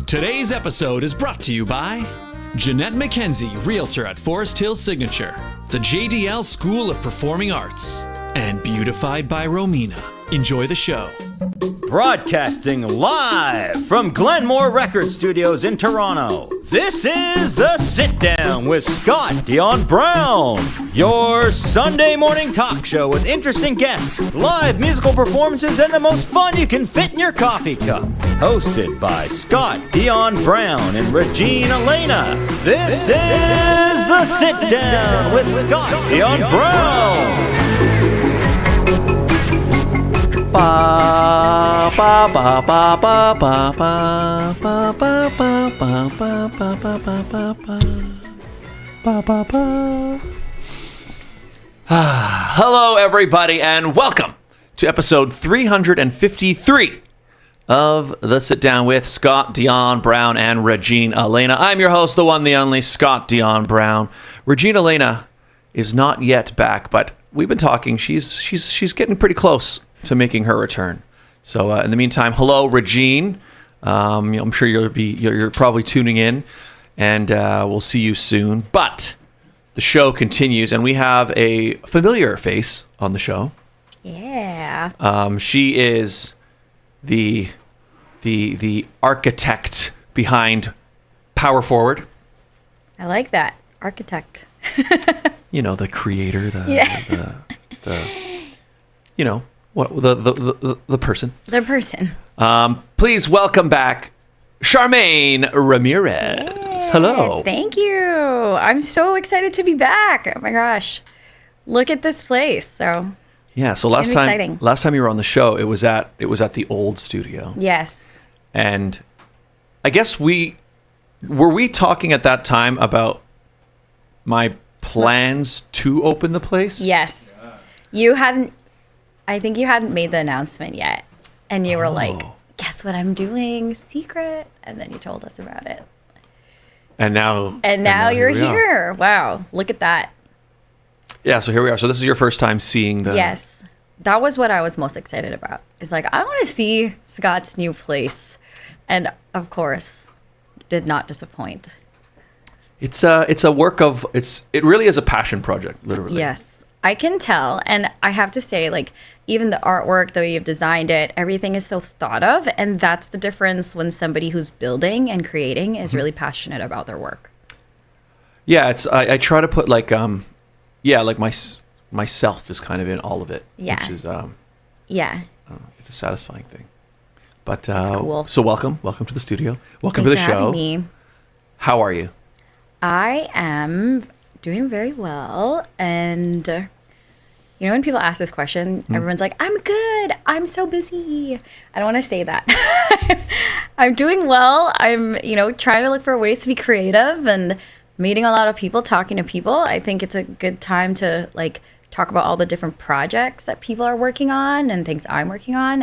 Today's episode is brought to you by Jeanette McKenzie, Realtor at Forest Hill Signature, the JDL School of Performing Arts, and beautified by Romina. Enjoy the show. Broadcasting live from Glenmore Record Studios in Toronto, this is The Sit Down with Scott Dion Brown, your Sunday morning talk show with interesting guests, live musical performances, and the most fun you can fit in your coffee cup. Hosted by Scott Dion Brown and Regine Alaina, this is The Sit Down with Scott Dion Brown. Ba ba ba ba ba ba ba ba ba ba ba ba ba ba ba ba ba ba. Hello, everybody, and welcome to episode 353 of The Sit Down with Scott Dion Brown and Regine Alaina. I'm your host, the one, the only Scott Dion Brown. Regine Alaina is not yet back, but we've been talking. She's getting pretty close to making her return. So in the meantime, hello, Regine. I'm sure you're probably tuning in, and we'll see you soon. But the show continues, and we have a familiar face on the show. Yeah. She is the architect behind Pwrforward. I like that. Architect. You know, the creator, the you know, what the person. The person. Please welcome back Charmaine Ramirez. Yeah, Hello. Thank you. I'm so excited to be back. Oh my gosh. Look at this place. So Yeah, so It's exciting. last time you were on the show, it was at the old studio. yes. And I guess were we talking at that time about my plans to open the place? Yes. I think you hadn't made the announcement yet. And you were like, guess what I'm doing? Secret. And then you told us about it. And now You're we are. here. Wow. Look at that. Yeah, so here we are. So this is your first time seeing the Yes. That was what I was most excited about. It's like, I want to see Scott's new place. And of course, did not disappoint. It's a work of it really is a passion project, literally. Yes, I can tell. And I have to say, like, even the artwork, the way you've designed it, everything is so thought of. And that's the difference when somebody who's building and creating is really passionate about their work. Yeah, I try to put like myself is kind of in all of it. Yeah. Which is Yeah. it's a satisfying thing. But cool. So welcome to the studio. Welcome Thanks to for the show. having me. How are you? I am doing very well. And you know, when people ask this question, everyone's like, I'm good. I'm so busy. I don't want to say that. I'm doing well. I'm, trying to look for ways to be creative and meeting a lot of people, talking to people. I think it's a good time to like talk about all the different projects that people are working on and things I'm working on.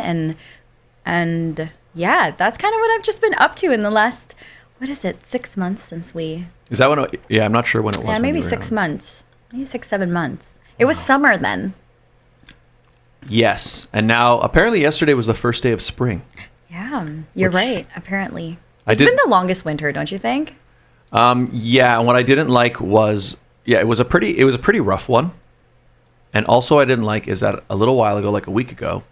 And yeah, that's kind of what I've just been up to in the last, 6 months since we... Is that when? I'm not sure when it was. Yeah, maybe 6 months. Maybe 6-7 months. It was summer then. Yes, and now apparently yesterday was the first day of spring. Yeah, you're right. Apparently, I it's did- been the longest winter, don't you think? Yeah, and what I didn't like was it was a pretty rough one, and also I didn't like is that a little while ago, like a week ago,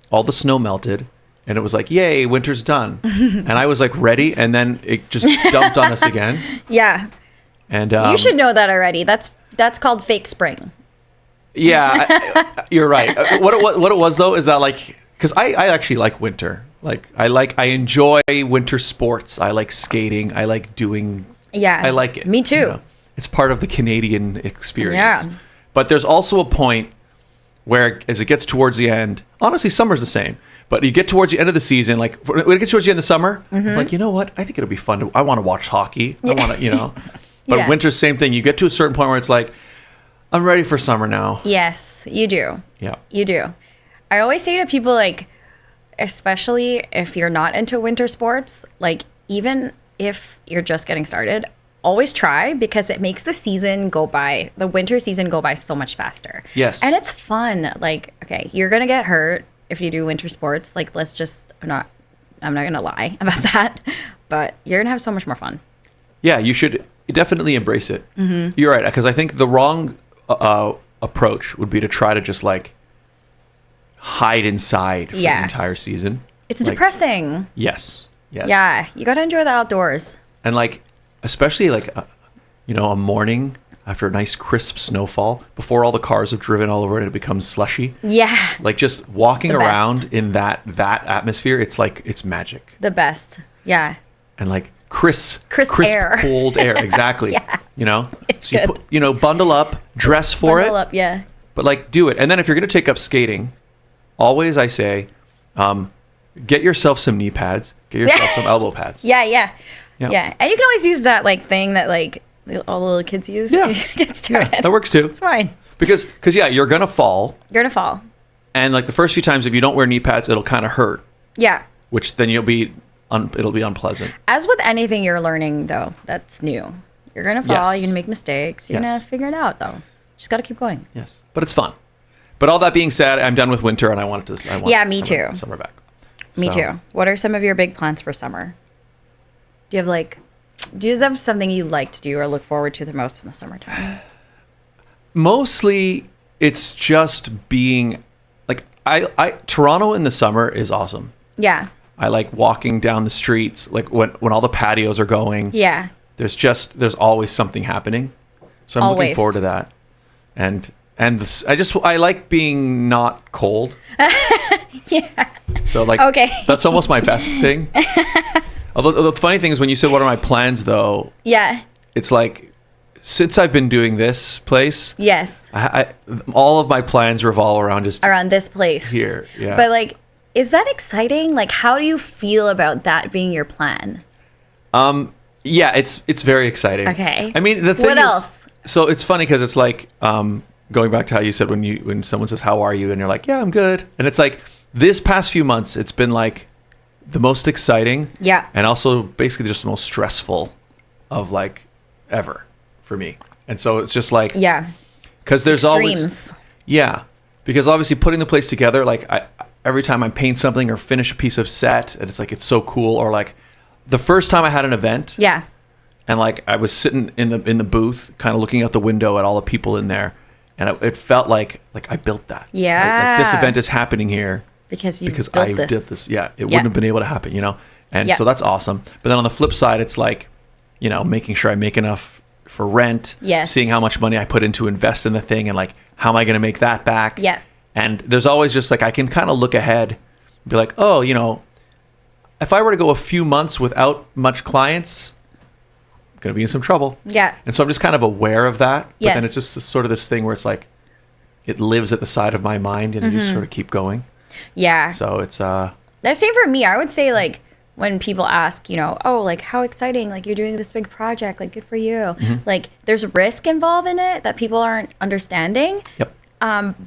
all the snow melted. And it was like, yay, winter's done. And I was like ready, and then it just dumped on us again. Yeah, And you should know that already. That's called fake spring. Yeah, you're right. What it was though is that like, because I actually like winter. Like I enjoy winter sports. I like skating. I like doing. Yeah, I like it. Me too. It's part of the Canadian experience. Yeah. But there's also a point where, as it gets towards the end, honestly, summer's the same. But you get towards the end of the season, like when it gets towards the end of summer, I'm like, you know what? I think it'll be fun. I want to watch hockey. I want to, But Yeah. winter's same thing. You get to a certain point where it's like, I'm ready for summer now. Yes, you do. Yeah. You do. I always say to people, like, especially if you're not into winter sports, like, even if you're just getting started, always try, because it makes the winter season go by so much faster. Yes. And it's fun. Like, okay, you're going to get hurt if you do winter sports. Like, I'm not going to lie about that. but you're going to have so much more fun. Yeah, you should definitely embrace it. Mm-hmm. You're right, because I think the wrong approach would be to try to just like hide inside for the entire season. It's depressing. Yes. Yeah, you got to enjoy the outdoors. And like, especially like, a morning after a nice crisp snowfall, before all the cars have driven all over it and it becomes slushy. Yeah. Like just walking around in that atmosphere, it's like, it's magic. The best. Yeah. And like crisp air. Cold air. Exactly. Yeah. It's so good. Bundle up, dress for it. Bundle up, yeah. But like, do it. And then if you're going to take up skating, always I say, get yourself some knee pads, get yourself some elbow pads. Yeah. And you can always use that like thing that like all the little kids use. Yeah. Get started. Yeah, that works too. It's fine. Because you're going to fall. You're going to fall. And like the first few times, if you don't wear knee pads, it'll kind of hurt. Yeah. Which then it'll be unpleasant. As with anything you're learning, though, that's new. You're going to fall. Yes. You're going to make mistakes. You're going to figure it out, though. Just got to keep going. Yes. But it's fun. But all that being said, I'm done with winter and I want me too. Summer back. Me too. What are some of your big plans for summer? Do you have something you like to do or look forward to the most in the summertime? Mostly it's just being like Toronto in the summer is awesome. Yeah. I like walking down the streets, like when all the patios are going. Yeah. There's always something happening. So I'm looking forward to that. And I like being not cold. Yeah. So like, that's almost my best thing. Although the funny thing is when you said, what are my plans though? Yeah. It's like, since I've been doing this place. Yes. All of my plans revolve around this place. Here. Yeah. But like, is that exciting? Like, how do you feel about that being your plan? Yeah, it's very exciting. Okay. I mean, the thing what else? So it's funny because it's like, going back to how you said when someone says, how are you? And you're like, yeah, I'm good. And it's like, this past few months, it's been like the most exciting. Yeah. And also basically just the most stressful of like ever for me. And so it's just like, yeah. Because there's Extremes. always, yeah. Because obviously putting the place together, like every time I paint something or finish a piece of set and it's like, it's so cool. Or like the first time I had an event. Yeah. And like I was sitting in the booth, kind of looking out the window at all the people in there. And it felt like I built that. Yeah. Like this event is happening here. Because I did this. Yeah. It wouldn't have been able to happen, And so that's awesome. But then on the flip side, it's like, making sure I make enough for rent. Yes. Seeing how much money I put in to invest in the thing and like, how am I going to make that back? Yeah. And there's always just like, I can kind of look ahead and be like, oh, if I were to go a few months without much clients, I'm going to be in some trouble. Yeah. And so I'm just kind of aware of that. But Yes. then it's just sort of this thing where it's like, it lives at the side of my mind and I just sort of keep going. Yeah. So it's the same for me. I would say like when people ask, oh, like how exciting, like you're doing this big project, like good for you. Mm-hmm. Like there's risk involved in it that people aren't understanding. Yep.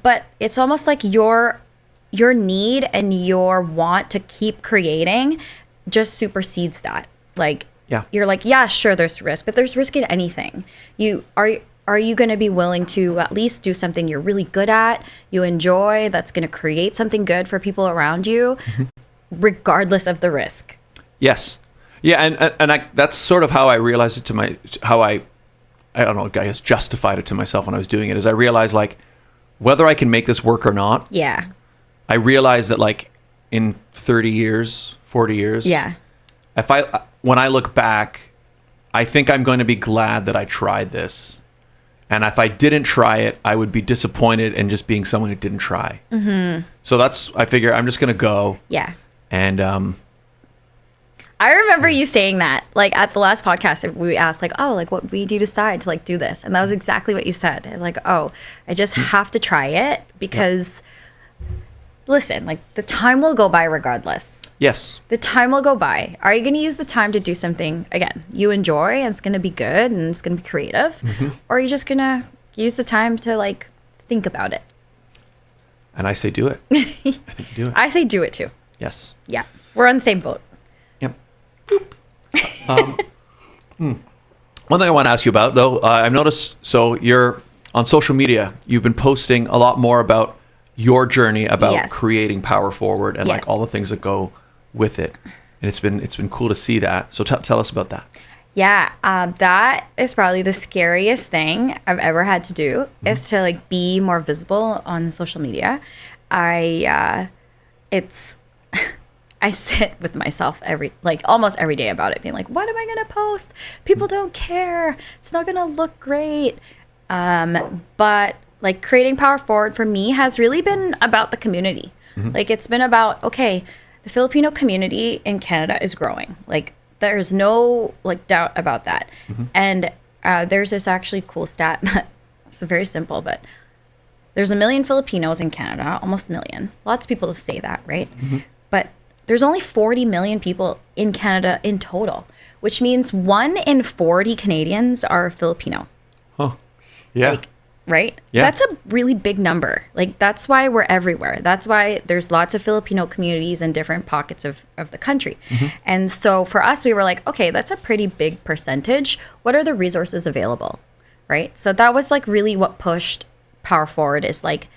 But it's almost like your need and your want to keep creating just supersedes that. Like you're like, yeah, sure, there's risk, but there's risk in anything. Are you going to be willing to at least do something you're really good at, you enjoy, that's going to create something good for people around you, regardless of the risk? Yes. Yeah, and that's sort of how I realized it I don't know, I guess justified it to myself when I was doing it, is I realized like, whether I can make this work or not, yeah, I realized that like in 30 years, 40 years, yeah, when I look back, I think I'm going to be glad that I tried this. And if I didn't try it, I would be disappointed in just being someone who didn't try. Mm-hmm. So I figure I'm just going to go. Yeah. And I remember you saying that, like at the last podcast, we asked like, oh, like what made you decide to like do this? And that was exactly what you said. It's like, oh, I just have to try it because listen, like the time will go by regardless. Yes. The time will go by. Are you going to use the time to do something, again, you enjoy and it's going to be good and it's going to be creative? Mm-hmm. Or are you just going to use the time to like think about it? And I say do it. I think you do it. I say do it too. Yes. Yeah. We're on the same boat. Yep. One thing I want to ask you about though, I've noticed, so you're on social media, you've been posting a lot more about your journey about creating Pwrforward and like all the things that go with it. and it's been cool to see that. So tell us about that. Yeah, that is probably the scariest thing I've ever had to do, is to like be more visible on social media. I sit with myself almost every day about it, being like, what am I gonna post? People don't care. It's not gonna look great. But like creating Pwrforward for me has really been about the community. Like it's been about, okay, the Filipino community in Canada is growing. Like there's no like doubt about that. And there's this actually cool stat that it's very simple, but there's 1 million Filipinos in Canada, almost 1 million. Lots of people say that, right? But there's only 40 million people in Canada in total, which means 1 in 40 Canadians are Filipino. Oh, yeah. Like, right? Yeah. That's a really big number. Like, that's why we're everywhere. That's why there's lots of Filipino communities in different pockets of the country. And so for us, we were like, okay, that's a pretty big percentage. What are the resources available? Right? So that was like really what pushed Pwrforward, is like,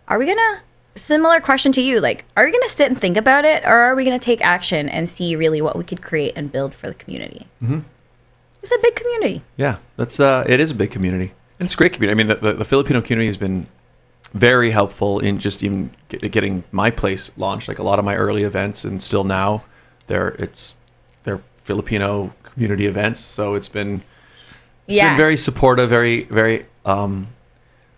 are we gonna, similar question to you, like, are we gonna sit and think about it, or are we gonna take action and see really what we could create and build for the community? It's a big community. Yeah, that's it is a big community. And it's a great community. I mean, the Filipino community has been very helpful in just even getting my place launched. Like a lot of my early events, and still now, they're Filipino community events. So it's been very supportive, very very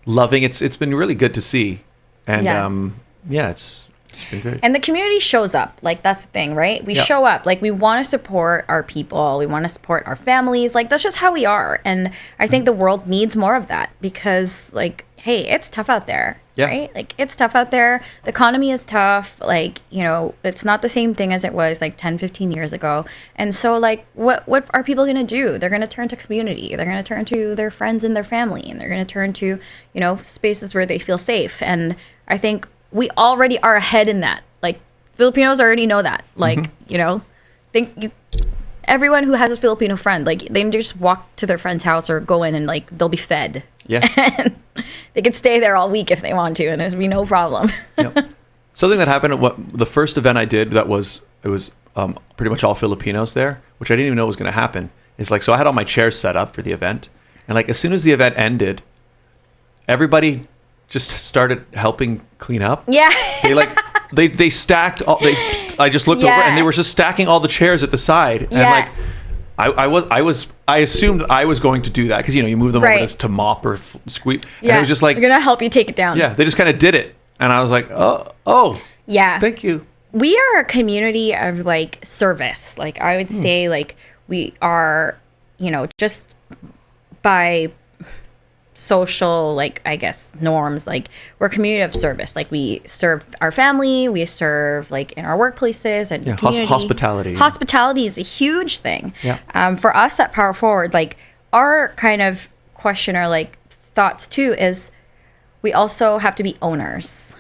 loving. It's been really good to see, and it's been great. And the community shows up. Like, that's the thing, right? We show up. Like, we want to support our people. We want to support our families. Like, that's just how we are. And I think the world needs more of that, because, like, hey, it's tough out there, right? Like, it's tough out there. The economy is tough. Like, you know, it's not the same thing as it was, like, 10, 15 years ago. And so, like, what are people going to do? They're going to turn to community. They're going to turn to their friends and their family. And they're going to turn to, you know, spaces where they feel safe. And I think we already are ahead in that. Like, Filipinos already know that. Like, you know, everyone who has a Filipino friend, like, they can just walk to their friend's house or go in and, like, they'll be fed. Yeah. And they can stay there all week if they want to, and there's be no problem. Something that happened at the first event I did, it was pretty much all Filipinos there, which I didn't even know was going to happen. It's like, so I had all my chairs set up for the event, and like as soon as the event ended, everybody just started helping clean up. Yeah. They stacked all, I just looked over, and they were just stacking all the chairs at the side. And like I assumed I was going to do that, because, you know, you move them over to mop or squeak. And it was just like, we're gonna help you take it down. Yeah, they just kind of did it, and I was like, oh yeah, thank you. We are a community of like service. Like, I would say, like, we are, you know, just by social, like, I guess, norms, like, we're a community of service. Like, we serve our family, we serve, like, in our workplaces and community. Hospitality is a huge thing. For us at Pwrforward, like, our kind of question, or like thoughts too, is we also have to be owners.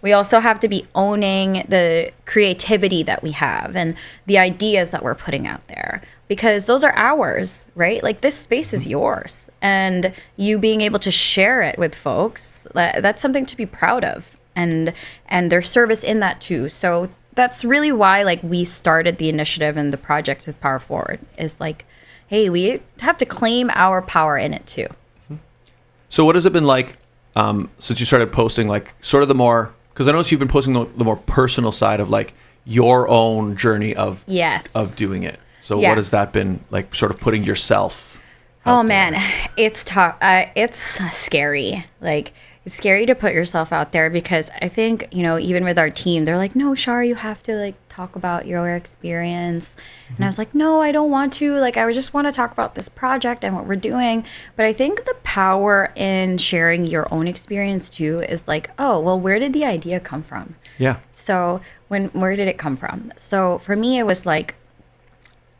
We also have to be owning the creativity that we have and the ideas that we're putting out there, because those are ours, right? Like, this space is yours, and you being able to share it with folks, that's something to be proud of, and their service in that too. So that's really why, like, we started the initiative and the project with Pwrforward, is like, hey, we have to claim our power in it too. So what has it been like since you started posting, like, sort of the more, because I noticed you've been posting the more personal side of, like, your own journey of doing it. So what has that been like, sort of putting yourself out there? Man, it's tough. It's scary. Like, it's scary to put yourself out there, because I think, you know, even with our team, they're like, no, Shar, you have to, like, talk about your experience. And I was like, no, I don't want to. Like, I just want to talk about this project and what we're doing. But I think the power in sharing your own experience too is like, oh, well, where did the idea come from? Yeah. So where did it come from? So for me, it was like,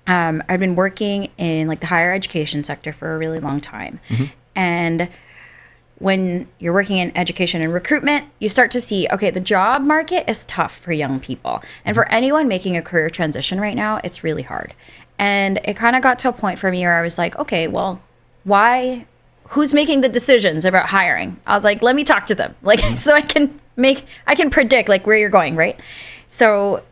I've been working in, like, the higher education sector for a really long time. And when you're working in education and recruitment, you start to see, okay, the job market is tough for young people. And for anyone making a career transition right now, it's really hard. And it kind of got to a point for me where I was like, okay, well, who's making the decisions about hiring? I was like, let me talk to them. Like, so I can predict, like, where you're going, right? So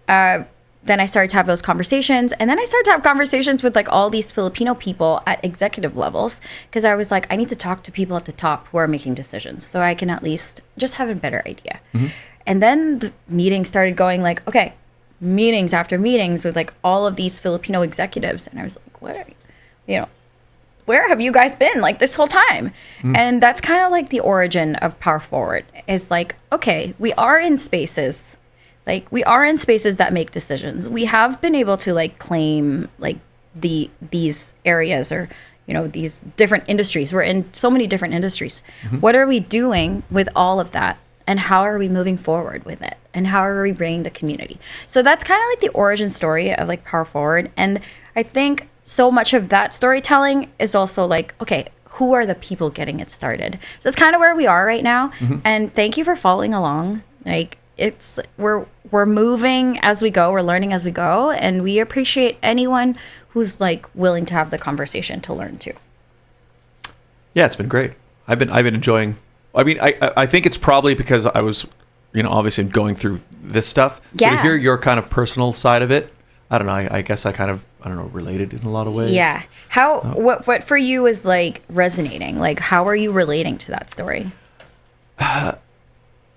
then I started to have those conversations. And then I started to have conversations with like all these Filipino people at executive levels, because I was like, I need to talk to people at the top who are making decisions so I can at least just have a better idea. And then the meeting started going like, okay, meetings after meetings with like all of these Filipino executives. And I was like, what are you know, where have you guys been like this whole time? And that's kind of like the origin of Pwrforward, is like, okay, we are in spaces. Like, we are in spaces that make decisions. We have been able to like claim like these areas, or, you know, these different industries. We're in so many different industries. What are we doing with all of that? And how are we moving forward with it? And how are we bringing the community? So that's kind of like the origin story of like Pwrforward. And I think so much of that storytelling is also like, okay, who are the people getting it started? So it's kind of where we are right now. And thank you for following along. Like, it's we're moving as we go, we're learning as we go, and we appreciate anyone who's like willing to have the conversation to learn too. Yeah, it's been great. I've been enjoying. I mean, I think it's probably because I was, you know, obviously going through this stuff. So to hear your kind of personal side of it, I don't know. I guess I kind of, I don't know, related in a lot of ways. Yeah. How what for you is like resonating? Like, how are you relating to that story?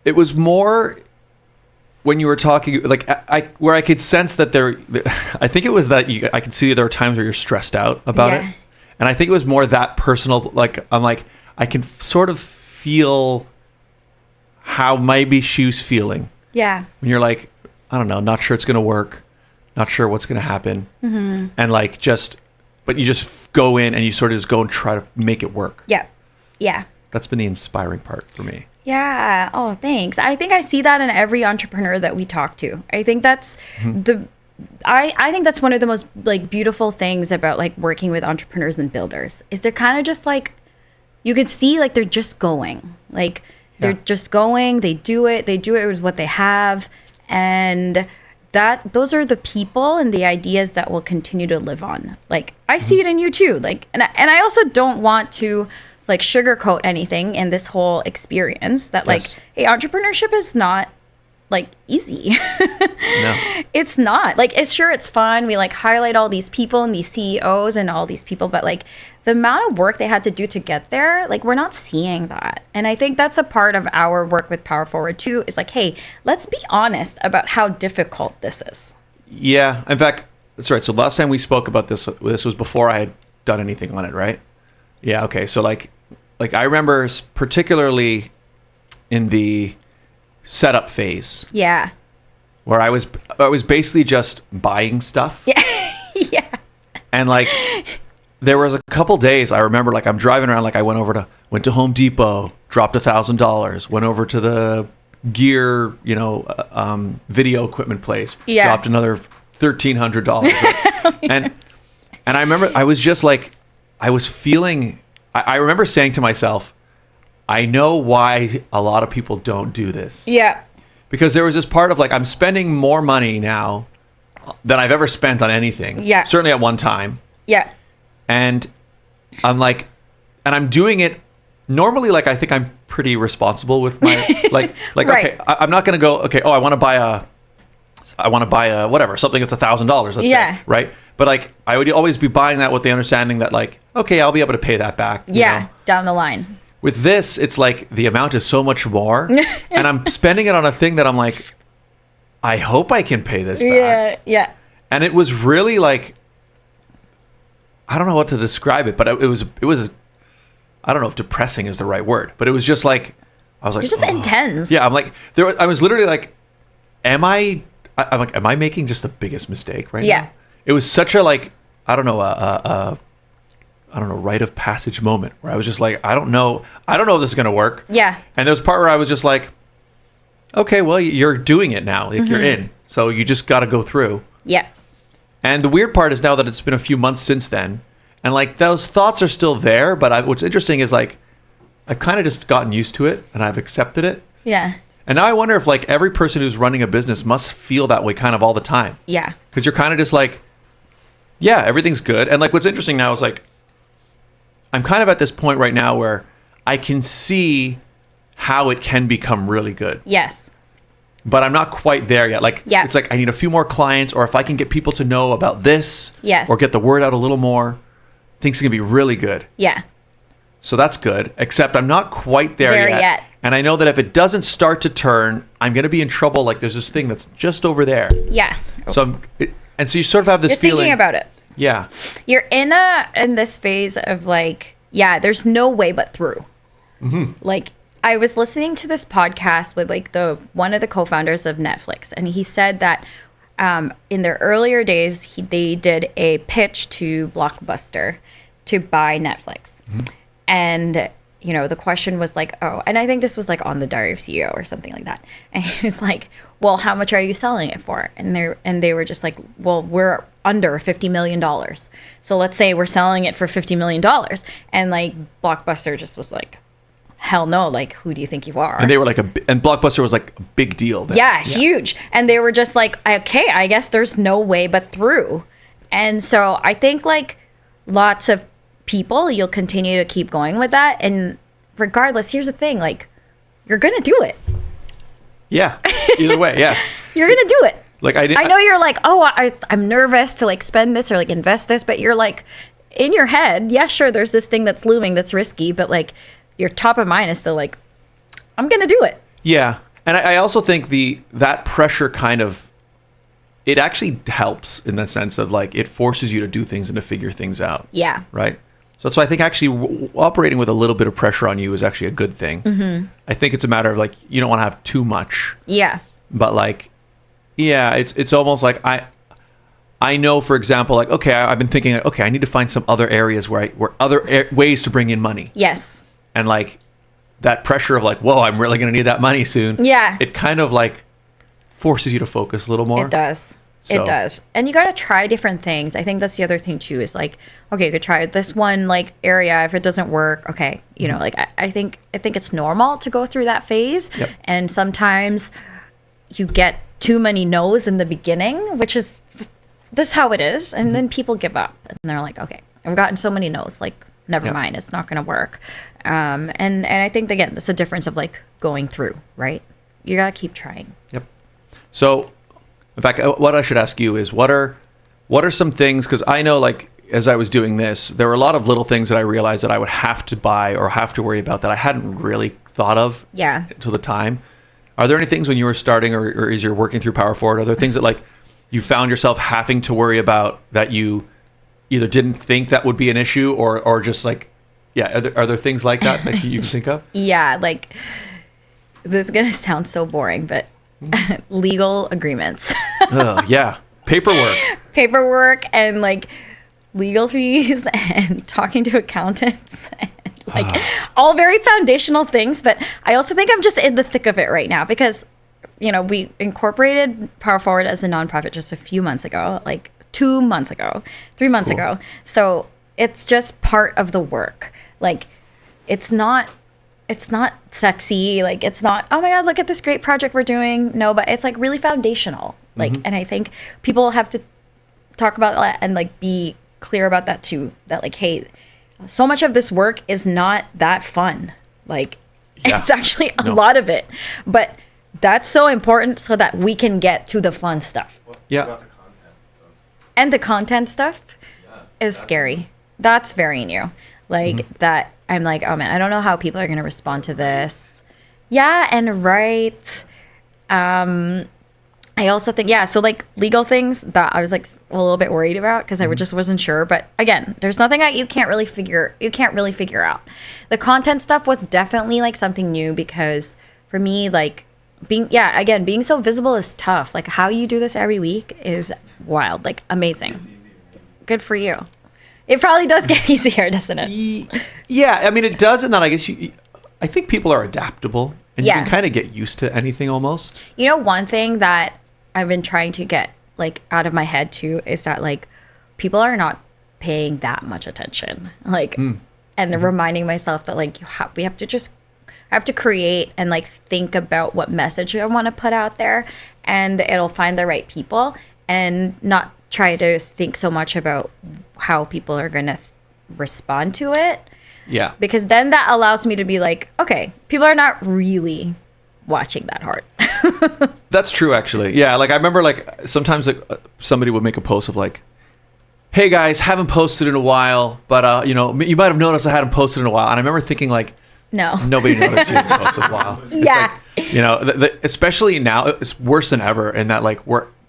It was more when you were talking, like where I could sense that I think it was that I could see there were times where you're stressed out about it, and I think it was more that personal. Like, I'm like, I can sort of feel how maybe she's feeling. Yeah. When you're like, I don't know, not sure it's gonna work, not sure what's gonna happen, and like but you just go in and you sort of just go and try to make it work. Yeah. Yeah. That's been the inspiring part for me. Yeah. Oh, thanks. I think I see that in every entrepreneur that we talk to. I think that's I think that's one of the most like beautiful things about like working with entrepreneurs and builders, is they're kind of just like, you could see like they're just going. Like they're just going, they do it with what they have, and those are the people and the ideas that will continue to live on. Like, I see it in you too. Like, and I also don't want to like sugarcoat anything in this whole experience, that like, hey, entrepreneurship is not like easy. No. It's not. Like, it's fun. We like highlight all these people and these CEOs and all these people, but like the amount of work they had to do to get there, like, we're not seeing that. And I think that's a part of our work with Pwrforward too, is like, hey, let's be honest about how difficult this is. Yeah. In fact, that's right. So last time we spoke about this was before I had done anything on it, right? Yeah. Okay. So like I remember particularly in the setup phase. Yeah. Where I was basically just buying stuff. Yeah. Yeah. And like, there was a couple days I remember, like, I'm driving around, like I went to Home Depot, dropped $1,000, went over to the gear, video equipment place, dropped another $1,300. And I remember I was just like, I was feeling, I remember saying to myself, I know why a lot of people don't do this. Yeah. Because there was this part of like, I'm spending more money now than I've ever spent on anything. Yeah. Certainly at one time. Yeah. And I'm like, and I'm doing it normally, like, I think I'm pretty responsible with my, like, right. Okay, I'm not going to go, okay, oh, I want to buy a, whatever, something that's $1,000, let's say, right? But like, I would always be buying that with the understanding that like, okay, I'll be able to pay that back. Yeah, down the line. With this, it's like the amount is so much more, and I'm spending it on a thing that I'm like, I hope I can pay this back. Yeah, yeah. And it was really like, I don't know what to describe it, but it was, I don't know if depressing is the right word, but it was just like, I was like, it's just intense. Yeah, I'm like, I was literally like, am I making just the biggest mistake right now? It was such a like, I don't know, rite of passage moment where I was just like, I don't know if this is going to work. Yeah. And there was a part where I was just like, okay, well, you're doing it now. Like, you're in. So you just got to go through. Yeah. And the weird part is now that it's been a few months since then, and like those thoughts are still there, but what's interesting is like, I've kind of just gotten used to it and I've accepted it. Yeah. And now I wonder if like every person who's running a business must feel that way kind of all the time. Yeah. Because you're kind of just like, yeah, everything's good. And like, what's interesting now is like, I'm kind of at this point right now where I can see how it can become really good. Yes. but I'm not quite there yet. Like, Yeah. it's like I need a few more clients, or if I can get people to know about this, Yes. or get the word out a little more, things can be really good. Yeah. So that's good, except I'm not quite there yet. And I know that if it doesn't start to turn, I'm going to be in trouble. Like, there's this thing that's just over there. Yeah. So so you sort of have this You're feeling. thinking about it. Yeah. You're in this phase of like, yeah, there's no way but through. Like, I was listening to this podcast with like one of the co-founders of Netflix, and he said that in their earlier days, they did a pitch to Blockbuster to buy Netflix. And, you know, the question was like, oh, and I think this was like on the Diary of CEO or something like that. And he was like, well, how much are you selling it for? And they were just like, well, we're under $50 million. So let's say we're selling it for $50 million. And like Blockbuster just was like, hell no, like, who do you think you are? And they were like and Blockbuster was like a big deal then. Yeah, huge. And they were just like, okay, I guess there's no way but through. And so I think like lots of people, you'll continue to keep going with that. And regardless, here's the thing, like, you're going to do it. Yeah. Either way, yeah. You're going to do it. Like I know you're like, oh, I'm nervous to like spend this or like invest this, but you're like in your head, yeah, sure, there's this thing that's looming that's risky, but like your top of mind is still like, I'm going to do it. Yeah. And I also think that pressure kind of, it actually helps in the sense of like, it forces you to do things and to figure things out. Yeah. Right. So that's why I think actually operating with a little bit of pressure on you is actually a good thing. I think it's a matter of like, you don't want to have too much. Yeah. But like, yeah, it's almost like I know, for example, like, okay, I've been thinking, okay, I need to find some other areas where ways to bring in money. Yes. And like that pressure of like, whoa, I'm really going to need that money soon. Yeah. It kind of like forces you to focus a little more. It does. So. It does. And you got to try different things. I think that's the other thing too, is like, okay, you could try this one like area. If it doesn't work, okay. You know, like I think it's normal to go through that phase. Yep. And sometimes you get too many no's in the beginning, which is this is how it is. And then people give up and they're like, okay, I've gotten so many no's, like, never mind, it's not going to work. And I think, again, that's a difference of like going through, right? You got to keep trying. Yep. So, in fact, what I should ask you is what are some things, because I know like as I was doing this, there were a lot of little things that I realized that I would have to buy or have to worry about that I hadn't really thought of until the time. Are there any things when you were starting or as you're working through Pwrforward, are there things that like you found yourself having to worry about that you either didn't think that would be an issue or just like, yeah, are there things like that that you can think of? Yeah, like, this is going to sound so boring, but legal agreements. Yeah. Paperwork And like legal fees and talking to accountants and like all very foundational things. But I also think I'm just in the thick of it right now because, you know, we incorporated Pwrforward as a nonprofit just a few months ago, like 2 months ago, 3 months ago. So it's just part of the work. Like, it's not sexy. Like, it's not, oh my God, look at this great project we're doing. No, but it's like really foundational. Like, and I think people have to talk about that and like be clear about that too. That like, hey, so much of this work is not that fun. Like, it's actually a lot of it. But that's so important so that we can get to the fun stuff. Yeah. And the content stuff is scary. That's very new. Like that, I'm like, oh man, I don't know how people are going to respond to this. Yeah, and right. I also think, so like legal things that I was like a little bit worried about because I just wasn't sure. But again, there's nothing that you can't really figure out. The content stuff was definitely like something new because for me, like being so visible is tough. Like how you do this every week is wild, like amazing. Good for you. It probably does get easier, doesn't it? Yeah, I mean it does, and then I guess I think people are adaptable, and you can kind of get used to anything almost. You know, one thing that I've been trying to get like out of my head too is that like people are not paying that much attention, like, and reminding myself that like I have to create and like think about what message I want to put out there, and it'll find the right people, and not try to think so much about how people are going to respond to it. Yeah. Because then that allows me to be like, okay, people are not really watching that hard. That's true, actually. Yeah, like I remember, like sometimes like somebody would make a post of like, "Hey guys, haven't posted in a while, but you know, you might have noticed I hadn't posted in a while." And I remember thinking like, No. nobody noticed you hadn't posted in a while. It's Yeah. like, you know, especially now, it's worse than ever in that like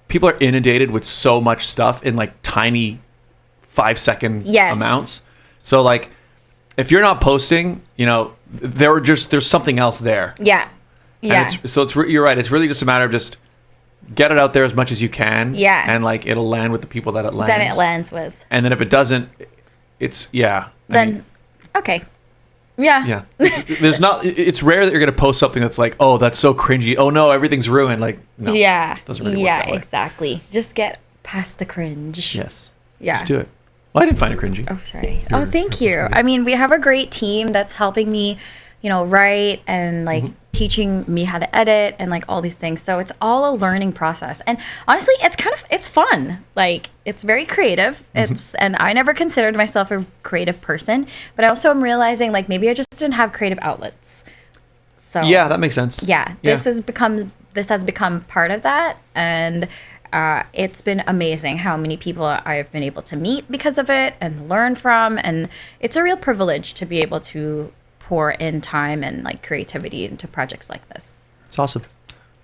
people are inundated with so much stuff in like tiny 5-second Yes. amounts. So like, if you're not posting, you know, there's something else there. Yeah. Yeah. And you're right. It's really just a matter of just get it out there as much as you can. Yeah. And like it'll land with the people that it lands. Then it lands with. And then if it doesn't, it's I mean, Okay. Yeah. yeah. It's rare that you're gonna post something that's like, oh, that's so cringy. Oh no, everything's ruined. Like no. Yeah. Doesn't really work Yeah. that way. Exactly. Just get past the cringe. Yes. Yeah. Let's do it. Well, I didn't find it cringy. Oh, sorry. Oh, thank you. I mean, we have a great team that's helping me, you know, write and like teaching me how to edit and like all these things. So it's all a learning process. And honestly, it's fun. Like it's very creative. And I never considered myself a creative person, but I also am realizing like maybe I just didn't have creative outlets. So Yeah, that makes sense. yeah, this has become part of that. And it's been amazing how many people I've been able to meet because of it and learn from. And it's a real privilege to be able to pour in time and like creativity into projects like this. It's awesome.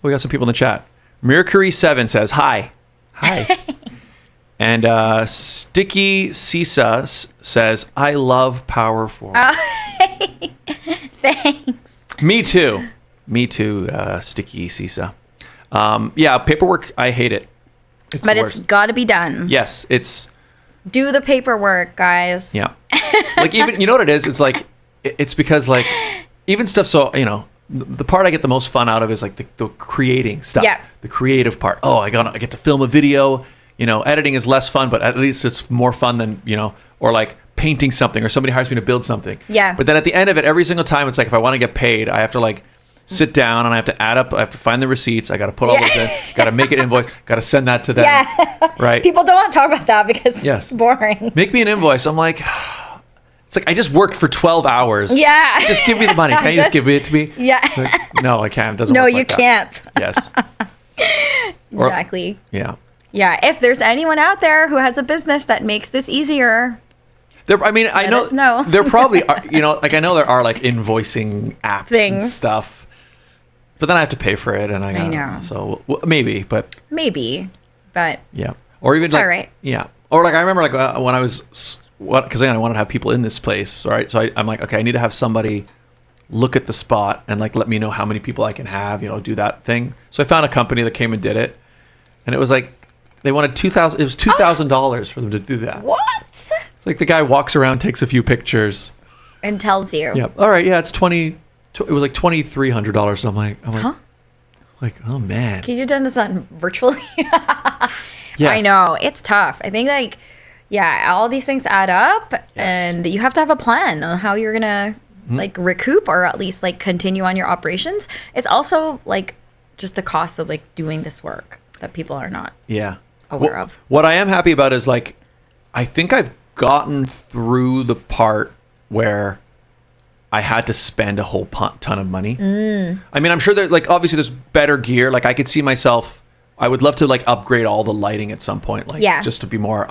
We got some people in the chat. Mercury7 says, hi. Hi. And Sticky Sisa says, I love Pwrforward. Thanks. Me too. Me too, Sticky Sisa. Yeah, paperwork, I hate it. It's But the it's worst. got to be done. Yes, it's... Do the paperwork, guys. Yeah. Like even, you know what it is? It's like, it's because like, even stuff, so, you know, the part I get the most fun out of is like the creating stuff. Yeah. The creative part. Oh, I get to film a video. You know, editing is less fun, but at least it's more fun than, you know, or like painting something or somebody hires me to build something. Yeah. But then at the end of it, every single time, it's like, if I want to get paid, I have to like sit down and I have to add up, I have to find the receipts. I got to put all those in, got to make an invoice, got to send that to them. Yeah. Right. People don't want to talk about that because Yes. it's boring. Make me an invoice. I'm like, it's like, I just worked for 12 hours. Yeah. Just give me the money. Can you just give it to me? Yeah. Like, no, I can't. It doesn't No, work you like that. can't. Yes. Or- Exactly. Yeah. Yeah. If there's anyone out there who has a business that makes this easier, I mean, I Let know us know. there probably are, you know, like I know there are like invoicing apps and Things. stuff, but then I have to pay for it, and I know. So maybe, but maybe, but yeah, or even like all right. yeah, or like I remember like when I was because again I wanted to have people in this place, right? So I'm like, okay, I need to have somebody look at the spot and like let me know how many people I can have, you know, do that thing. So I found a company that came and did it, and it was like they wanted $2,000. It was $2,000 for them to do that. What? It's like the guy walks around, takes a few pictures. And tells you. Yeah. All right. Yeah. It's it was like $2,300. So I'm like, Huh? like, oh man. Can you do this on virtually? Yes. I know. It's tough. I think like, yeah, all these things add up and you have to have a plan on how you're going to like recoup or at least like continue on your operations. It's also like just the cost of like doing this work that people are not Yeah. aware of. What I am happy about is like, I think I've gotten through the part where I had to spend a whole ton of money. I mean, I'm sure that like obviously there's better gear. Like I could see myself. I would love to like upgrade all the lighting at some point. Like just to be more,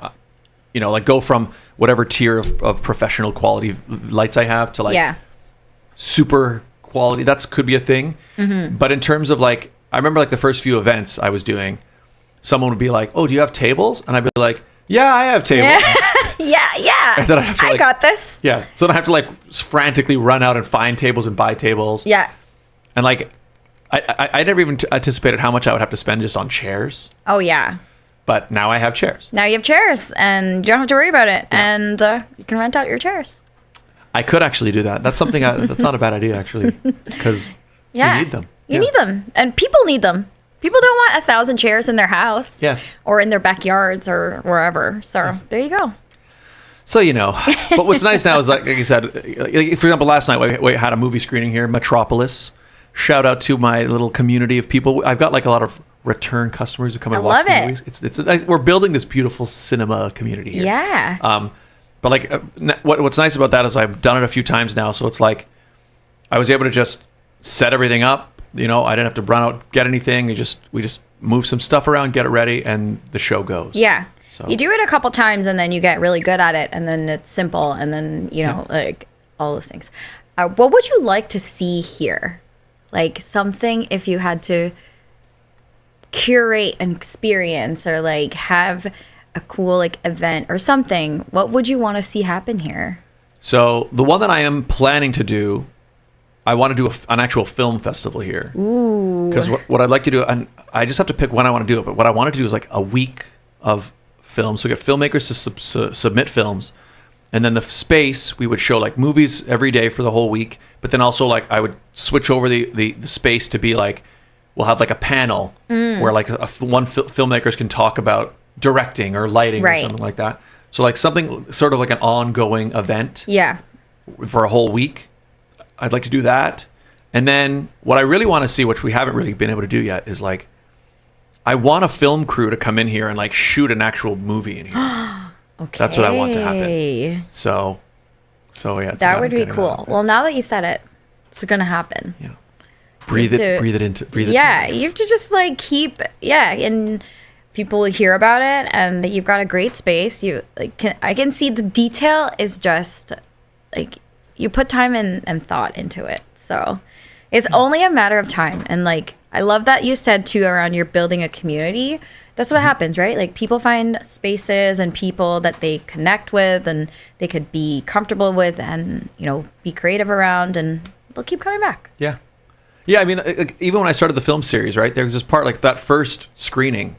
you know, like go from whatever tier of professional quality lights I have to like super quality. That's could be a thing. But in terms of like, I remember like the first few events I was doing, someone would be like, "Oh, do you have tables?" And I'd be like, "Yeah, I have tables." Yeah. And then I have to, I like- got this. Yeah. So then I have to like frantically run out and find tables and buy tables. Yeah. And like, I never even anticipated how much I would have to spend just on chairs. Oh, yeah. But now I have chairs. Now you have chairs and you don't have to worry about it. And you can rent out your chairs. I could actually do that. That's something. That's not a bad idea actually, because Yeah. you need them. You need them. And people need them. People don't want 1,000 chairs in their house. Yes. Or in their backyards or wherever. So there you go. So, you know, but what's nice now is like you said, like, for example, last night we had a movie screening here, Metropolis. Shout out to my little community of people. I've got like a lot of return customers who come and watch love the it. movies. It's we're building this beautiful cinema community here. Yeah. But like, what's nice about that is I've done it a few times now. So it's like I was able to just set everything up, You know, I didn't have to run out, get anything. We just move some stuff around, get it ready, and the show goes. Yeah. So. You do it a couple times and then you get really good at it, and then it's simple, and then, you know, like all those things. What would you like to see here? Like something, if you had to curate an experience or like have a cool like event or something, what would you want to see happen here? So the one that I am planning to do, I want to do an actual film festival here. Ooh. Because what I'd like to do, and I just have to pick when I want to do it, but what I want to do is like a week of films. So we get filmmakers to submit films, and then the space, we would show like movies every day for the whole week, but then also like I would switch over the space to be like, we'll have like a panel where like filmmakers can talk about directing or lighting or something like that. So like something sort of like an ongoing event for a whole week. I'd like to do that. And then what I really want to see, which we haven't really been able to do yet, is like, I want a film crew to come in here and like shoot an actual movie in here. Okay. That's what I want to happen. So yeah. That would be cool. Well, now that you said it, it's going to happen. Yeah. Breathe it into. Yeah. You have to just like keep, and people will hear about it, and you've got a great space. I can see the detail is just like, you put time and thought into it. So it's only a matter of time. And like, I love that you said too around you're building a community. That's what happens, right? Like people find spaces and people that they connect with and they could be comfortable with and, you know, be creative around, and they'll keep coming back. Yeah. Yeah. I mean, even when I started the film series, right, there was this part, like that first screening,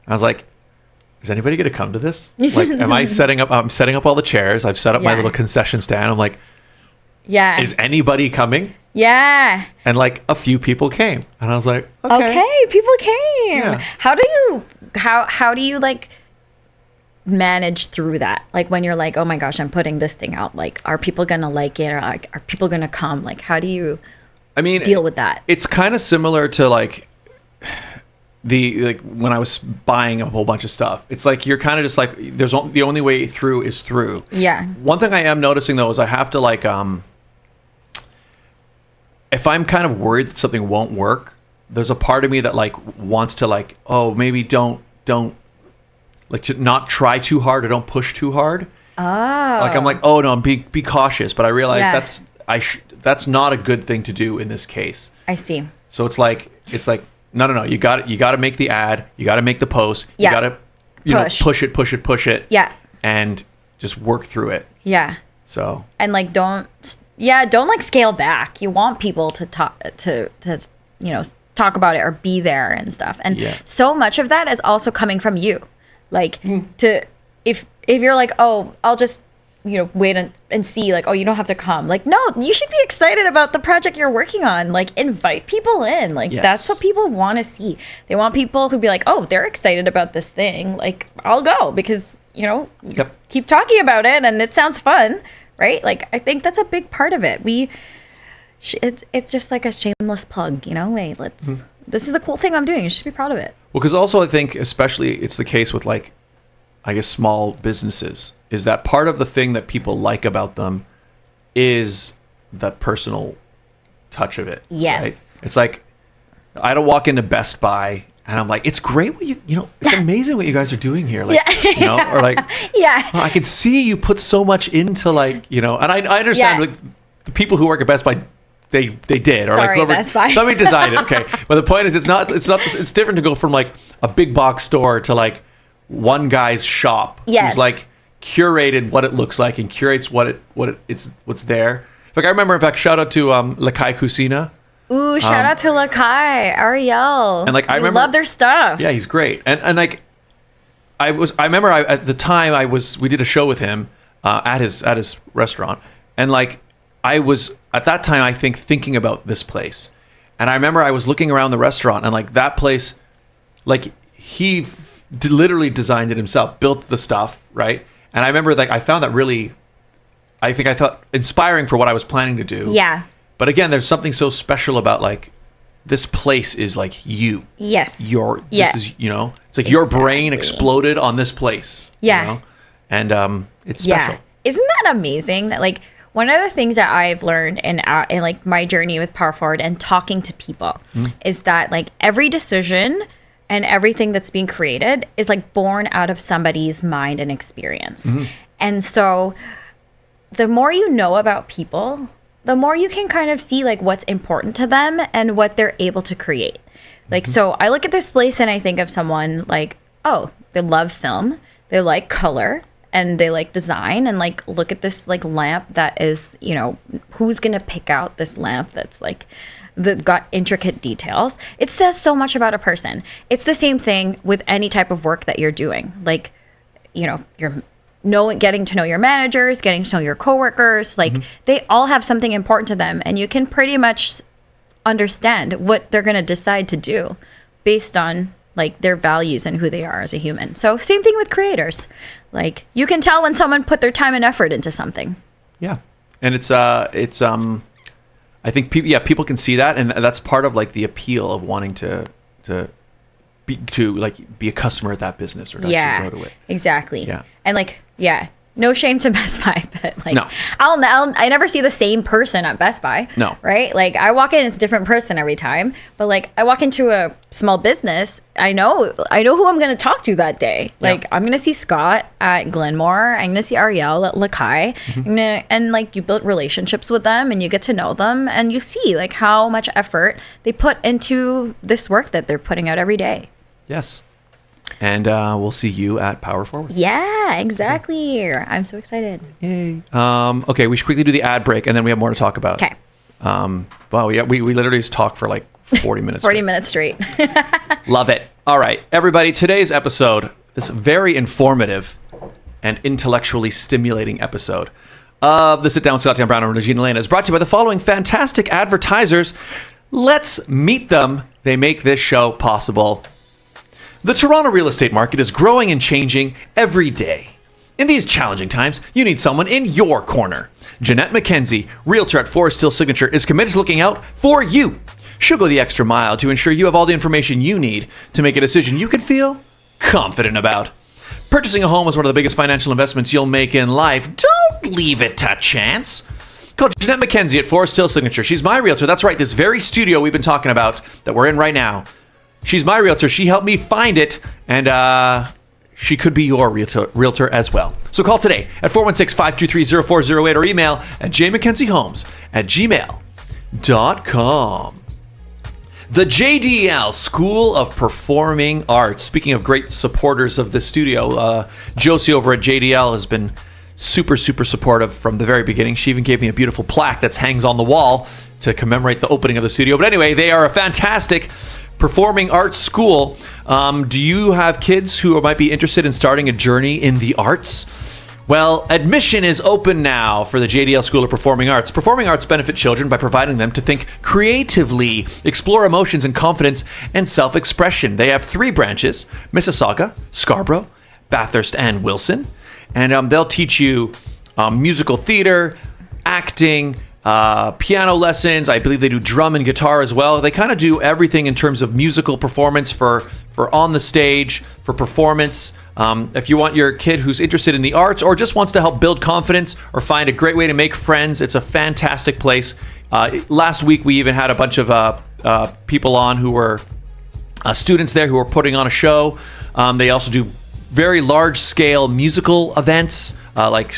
I was like, is anybody going to come to this? Like, I'm setting up all the chairs. I've set up my little concession stand. I'm like, is anybody coming? Yeah. And like a few people came, and I was like, okay, people came. Yeah. How do you like manage through that? Like when you're like, oh my gosh, I'm putting this thing out. Like, are people gonna like it, or like, are people gonna come? Like, how do you? Deal with that? It's kind of similar to like when I was buying a whole bunch of stuff. It's like you're kind of just like the only way through is through. Yeah. One thing I am noticing though is I have to like if I'm kind of worried that something won't work, there's a part of me that like wants to like, oh, maybe don't like to not try too hard or don't push too hard. Oh. Like I'm like, oh no, be cautious. But I realize that's not a good thing to do in this case. I see. So it's like no. You got to make the ad. You got to make the post. You got to push it. Yeah. And just work through it. Yeah. So. And like don't like scale back. You want people to talk talk about it or be there and stuff. And so much of that is also coming from you. Like if you're like, oh, I'll just wait and see, like, oh, you don't have to come. Like, no, you should be excited about the project you're working on. Like, invite people in. Like, that's what people want to see. They want people who be like, oh, they're excited about this thing. Like, I'll go because, keep talking about it and it sounds fun, right? Like, I think that's a big part of it. It's just like a shameless plug, hey, this is a cool thing I'm doing. You should be proud of it. Well, because also I think especially it's the case with like, I guess, small businesses, is that part of the thing that people like about them is that personal touch of it. Yes. Right? It's like, I don't walk into Best Buy and I'm like, it's great what it's amazing what you guys are doing here. Like, or like, I can see you put so much into like, and I understand like the people who work at Best Buy, they did, or like whoever, Best Buy. somebody designed it. Okay. But the point is it's different to go from like a big box store to like one guy's shop. Yes. Who's like curated what it looks like and curates what's there. Like I remember, in fact, shout out to Lakai Kusina. Ooh, shout out to Lakai, Ariel. And like I remember, love their stuff. Yeah, he's great. And like I remember at the time we did a show with him at his restaurant, and like I was at that time I think thinking about this place, and I remember I was looking around the restaurant and like that place, like he literally designed it himself, built the stuff, right? And I remember like I found that really, I thought inspiring for what I was planning to do. Yeah. But again, there's something so special about like this place is like you. Yes. This is, it's like your brain exploded on this place. Yeah. And it's special. Isn't that amazing that like one of the things that I've learned in like my journey with Pwrforward and talking to people is that like every decision and everything that's being created is like born out of somebody's mind and experience. And so the more you know about people, the more you can kind of see like what's important to them and what they're able to create. Like, so I look at this place and I think of someone like, oh, they love film, they like color, and they like design, and like, look at this like lamp that is, you know, who's going to pick out this lamp that's like, that got intricate details. It says so much about a person. It's the same thing with any type of work that you're doing. Like, you know, getting to know your managers, getting to know your coworkers, like they all have something important to them, and you can pretty much understand what they're going to decide to do based on like their values and who they are as a human. So same thing with creators. Like you can tell when someone put their time and effort into something. Yeah. And it's I think people can see that, and that's part of like the appeal of wanting to be a customer at that business or to actually go to it. Exactly. Yeah. And like, no shame to Best Buy, but like, No. I never see the same person at Best Buy. No. Right? Like I walk in, it's a different person every time. But like I walk into a small business, I know who I'm going to talk to that day. Like I'm going to see Scott at Glenmore. I'm going to see Ariel at Lakai. And like you build relationships with them and you get to know them and you see like how much effort they put into this work that they're putting out every day. Yes. And we'll see you at Pwrforward. Yeah, exactly. I'm so excited. Yay. Okay, we should quickly do the ad break, and then we have more to talk about. Okay. Wow, we literally just talked for like 40 minutes. 40 minutes straight. Love it. All right, everybody, today's episode, this very informative and intellectually stimulating episode of the Sit Down with Scott Dion Brown and Regine Alaina is brought to you by the following fantastic advertisers. Let's meet them. They make this show possible. The Toronto real estate market is growing and changing every day. In these challenging times, you need someone in your corner. Jeanette McKenzie, Realtor at Forest Hill Signature, is committed to looking out for you. She'll go the extra mile to ensure you have all the information you need to make a decision you can feel confident about. Purchasing a home is one of the biggest financial investments you'll make in life. Don't leave it to chance. Call Jeanette McKenzie at Forest Hill Signature. She's my realtor. That's right, this very studio we've been talking about that we're in right now. She's my realtor. She helped me find it, and she could be your realtor as well. So call today at 416-523-0408 or email at JMckenziehomes at gmail.com. The JDL School of Performing Arts. Speaking of great supporters of this studio, Josie over at JDL has been super, super supportive from the very beginning. She even gave me a beautiful plaque that hangs on the wall to commemorate the opening of the studio. But anyway, they are a fantastic performing arts school. Do you have kids who might be interested in starting a journey in the arts? Well, admission is open now for the JDL School of Performing Arts. Performing arts benefit children by providing them to think creatively, explore emotions and confidence, and self-expression. They have 3 branches: Mississauga, Scarborough, Bathurst, and Wilson. And they'll teach you musical theater, acting, piano lessons. I believe they do drum and guitar as well. They kind of do everything in terms of musical performance for on the stage, for performance. If you want your kid who's interested in the arts or just wants to help build confidence or find a great way to make friends, it's a fantastic place. Last week, we even had a bunch of people on who were students there who were putting on a show. They also do very large-scale musical events, like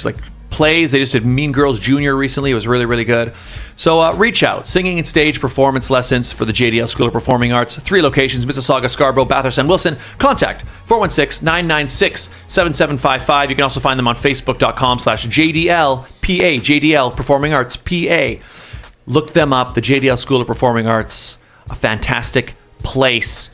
plays. They just did Mean Girls Junior recently. It was really, really good. So reach out. Singing and stage performance lessons for the JDL School of Performing Arts. 3 locations: Mississauga, Scarborough, Bathurst, and Wilson. Contact 416-996-7755. You can also find them on Facebook.com/JDLPA, JDL Performing Arts PA. Look them up. The JDL School of Performing Arts, a fantastic place.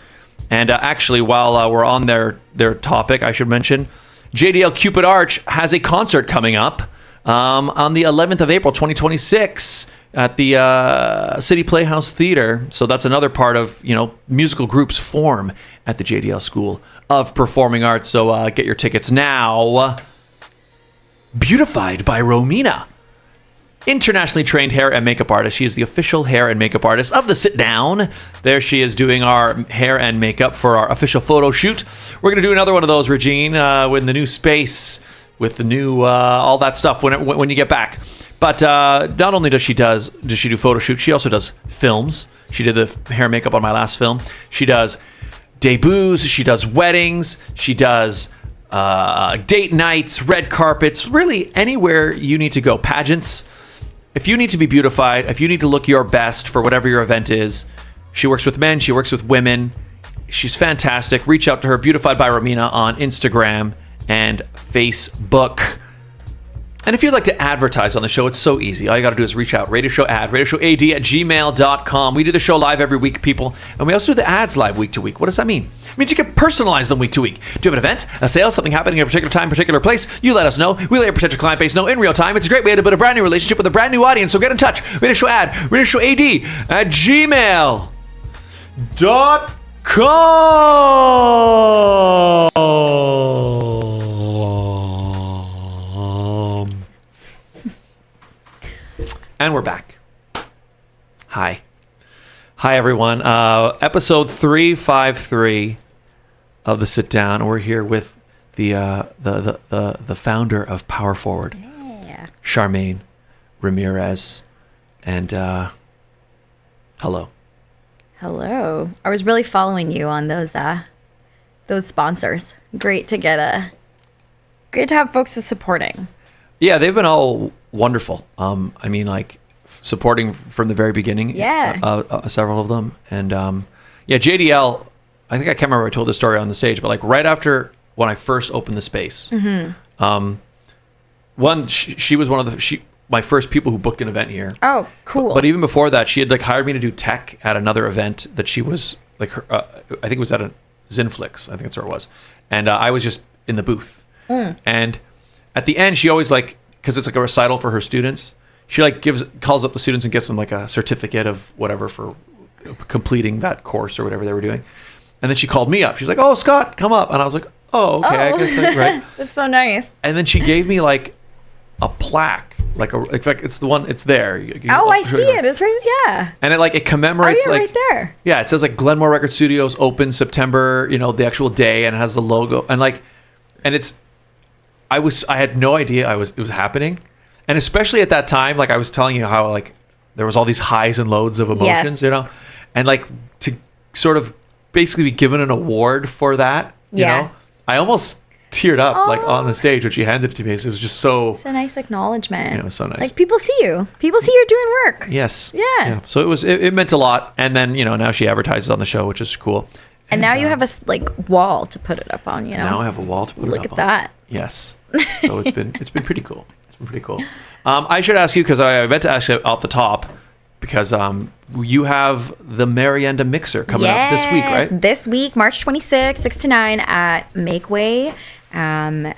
And actually, while we're on their topic, I should mention, JDL Cupid Arch has a concert coming up on the 11th of April, 2026 at the City Playhouse Theater. So that's another part of, musical groups form at the JDL School of Performing Arts. So get your tickets now. Beautified by Romina. Internationally trained hair and makeup artist. She is the official hair and makeup artist of the Sit Down. There she is doing our hair and makeup for our official photo shoot. We're going to do another one of those, Regine, with the new space, with the new all that stuff when you get back. But not only does she do photo shoots, she also does films. She did the hair and makeup on my last film. She does debuts. She does weddings. She does date nights, red carpets, really anywhere you need to go. Pageants. If you need to be beautified, if you need to look your best for whatever your event is, she works with men, she works with women. She's fantastic. Reach out to her, Beautified by Romina, on Instagram and Facebook. And if you'd like to advertise on the show, it's so easy. All you got to do is reach out. radioshowad@gmail.com. We do the show live every week, people. And we also do the ads live week to week. What does that mean? It means you can personalize them week to week. Do you have an event, a sale, something happening at a particular time, particular place? You let us know. We let your potential client base know in real time. It's a great way to build a brand new relationship with a brand new audience. So get in touch. radioshowad@gmail.com. And we're back. Hi, everyone. Episode 353 of the Sit Down. We're here with the founder of Pwrforward, Charmaine Ramirez, and hello. Hello. I was really following you on those sponsors. Great to have folks supporting. Yeah, they've been all wonderful. I mean, like, supporting from the very beginning. Yeah. Several of them. And JDL, I think I can't remember if I told this story on the stage, but like right after when I first opened the space, she was one of my first people who booked an event here. Oh, cool. But even before that, she had like hired me to do tech at another event that she was like, I think it was at a Zinflix. I think that's where it was. And I was just in the booth. And at the end, she always like, because it's like a recital for her students, she like calls up the students and gets them like a certificate of whatever for completing that course or whatever they were doing. And then she called me up. She's like, "Oh, Scott, come up." And I was like, "Oh, okay, I guess that's right." That's so nice. And then she gave me like a plaque, in fact, it's the one, it's there. I see it. It's right, yeah. And it commemorates right there. Yeah, it says like Glenmore Record Studios open September, the actual day, and it has the logo and it's. I had no idea it was happening. And especially at that time, like I was telling you how like there was all these highs and lows of emotions, and like to sort of basically be given an award for that, you know, I almost teared up like on the stage when she handed it to me. So it was just so. It's a nice acknowledgement. It was so nice. Like people see you. People see you're doing work. Yes. Yeah. So it meant a lot. And then now she advertises on the show, which is cool. And now you have a wall to put it up on. Now I have a wall to put it up on. Look at that. Yes. So it's been pretty cool. Pretty cool. I should ask you, because I meant to ask you off the top, because you have the Merienda Mixer coming up this week, right? This week, March 26th, 6 to 9 at Makeway. And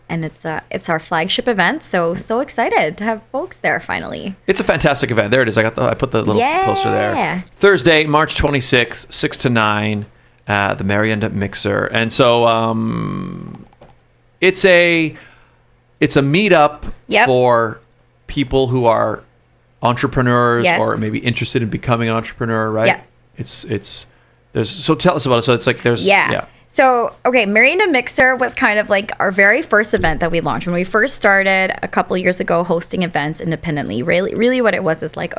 it's our flagship event. So excited to have folks there finally. It's a fantastic event. There it is. I put the little poster there. Thursday, March 26th, 6 to 9, the Merienda Mixer. And so it's a meetup for people who are entrepreneurs or maybe interested in becoming an entrepreneur, right? Yeah. So tell us about it. So it's like there's So, Merienda Mixer was kind of like our very first event that we launched when we first started a couple of years ago hosting events independently. Really what it was is like,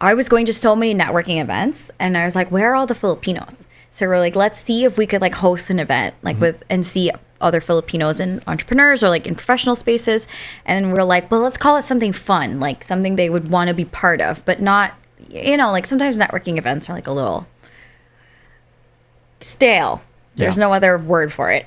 I was going to so many networking events and I was like, where are all the Filipinos? So we're like, let's see if we could like host an event and see other Filipinos and entrepreneurs or like in professional spaces. And we're like, well, let's call it something fun, like something they would want to be part of, but not, like sometimes networking events are like a little stale. There's no other word for it.